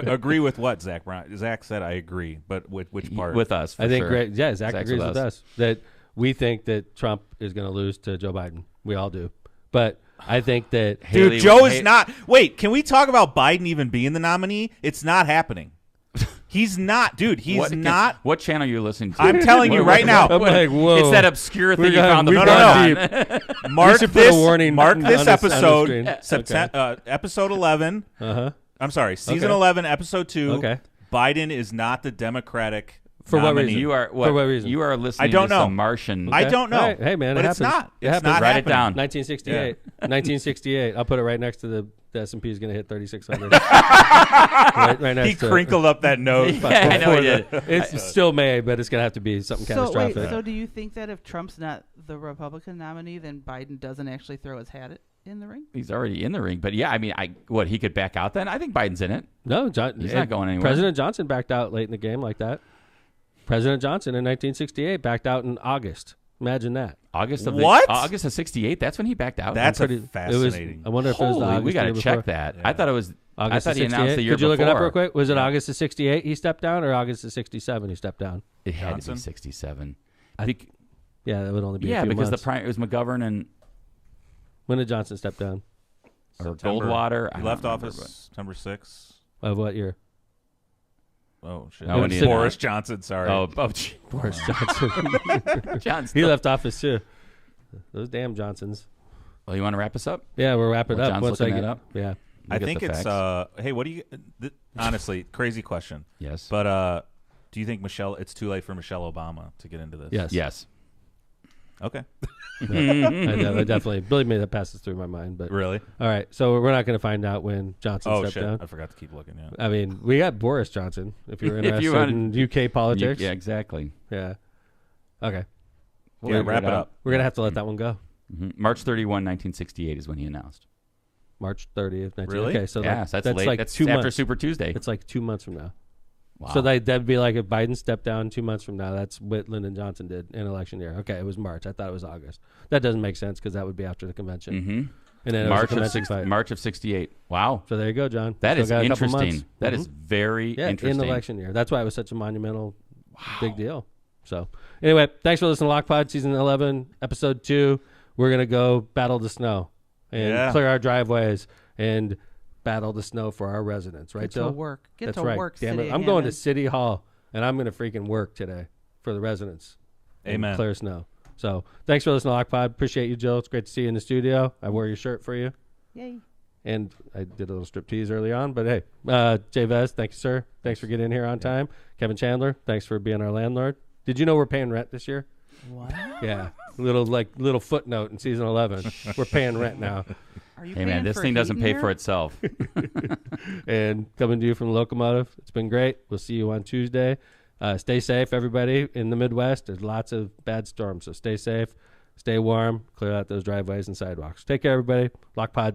agree with what Zach Brown? Zach said I agree, but with which part? With us, for I think sure. Greg, Zach Zach's agrees with us that we think that Trump is going to lose to Joe Biden. We all do. But I think that Haley Dude, Joe would- is not. Wait, can we talk about Biden even being the nominee? It's not happening. He's not, dude. He's not. What channel are you listening to? I'm telling you right now. I'm like, whoa. It's that obscure thing you found the we phone got on. Mark should put a this. warning Mark on this the screen. episode. Episode 11. I'm sorry, season Okay. 11, episode 2. Okay. Biden is not the Democratic. For what nominee. reason? You are For what reason? You are listening I don't to know. some Martian. I don't know. All right. Hey, man, but it it's happens. not. It It's happens. not Write it happening. down. 1968. 1968. I'll put it right next to the S&P is going to hit 3,600. right next He to crinkled up that note. Yeah, I know he did. It's still May, but it's going to have to be something So wait, catastrophic. so do you think that if Trump's not the Republican nominee, then Biden doesn't actually throw his hat in the ring? He's already in the ring, but yeah, I mean, he could back out then? I think Biden's in it. No, He's not going anywhere. President Johnson backed out late in the game like that. President Johnson in 1968 backed out in August. Imagine that. August of What? August of '68. That's when he backed out. That's It was, fascinating. I wonder if it was the Holy, August we got the to year check before. that. I thought it was. August I of thought he 68. announced the year Could you look it up before. real quick? Was it August of 68 he stepped down or August of 67 he stepped down? It had to Johnson? be '67. Yeah, that would only be a Yeah, few because months. it was McGovern and When did Johnson step down? or September. Goldwater. I He don't left remember, office September 6th. Of what year? Oh, shit. No, he did Boris not. Johnson, sorry. gee. Boris Johnson. John. He left office too. Those damn Johnsons. Well, you want to wrap us up? Yeah, we'll wrap it Well, up. John's once looking I get that up. Yeah. I We'll get think the it's, facts. hey, what do you, honestly, crazy question. Yes. But do you think it's too late for Michelle Obama to get into this? Yes. Yes. Okay. I definitely. Believe me, that passes through my mind. But Really? all right, so we're not going to find out when Johnson Oh, stepped shit. down. I forgot to keep looking, yeah. I mean, we got Boris Johnson. If you're If interested you wanted- in UK politics, Yeah, exactly. yeah. Okay, Yeah, wrap it up. we're gonna have to let that one go. March 31, 1968 is when he announced. March 30th. 19. Really? Okay, so Yes, that's late. like That's 2 after months. Super Tuesday. It's like 2 months from now. Wow. So that'd be like if Biden stepped down 2 months from now. That's what Lyndon Johnson did in election year. Okay, it was March. I thought it was August. That doesn't make sense because that would be after the convention. Mm-hmm. And then March it was of a convention fight. March of '68. Wow, So there you go, John. that Still is got a couple interesting. months. That Mhm. is very Yeah, interesting. in election year. That's why it was such a monumental, big deal. So anyway, thanks for listening to Lockpod Season 11, Episode 2. We're going to go battle the snow and clear our driveways and battle the snow for our residents. Right, Get to Joe? work. Get That's to right. work. Damn City it. of I'm going to Hammond. City Hall, and I'm going to freaking work today for the residents. and Amen. Clear snow. So thanks for listening to Lockpod. Appreciate you, Jill. It's great to see you in the studio. I wore your shirt for you. Yay. And I did a little striptease early on, but hey, Jay Vez, thank you, sir. Thanks for getting in here on time. Kevin Chandler, thanks for being our landlord. Did you know we're paying rent this year? What? Yeah, little footnote in season 11. We're paying rent now, Are you Hey paying man, this for thing doesn't heat in pay here? for itself. and coming to you from Locomotive. It's been great. We'll see you on Tuesday. Stay safe, everybody in the Midwest. There's lots of bad storms, so stay safe, stay warm, clear out those driveways and sidewalks. Take care, everybody. Lockpod's out.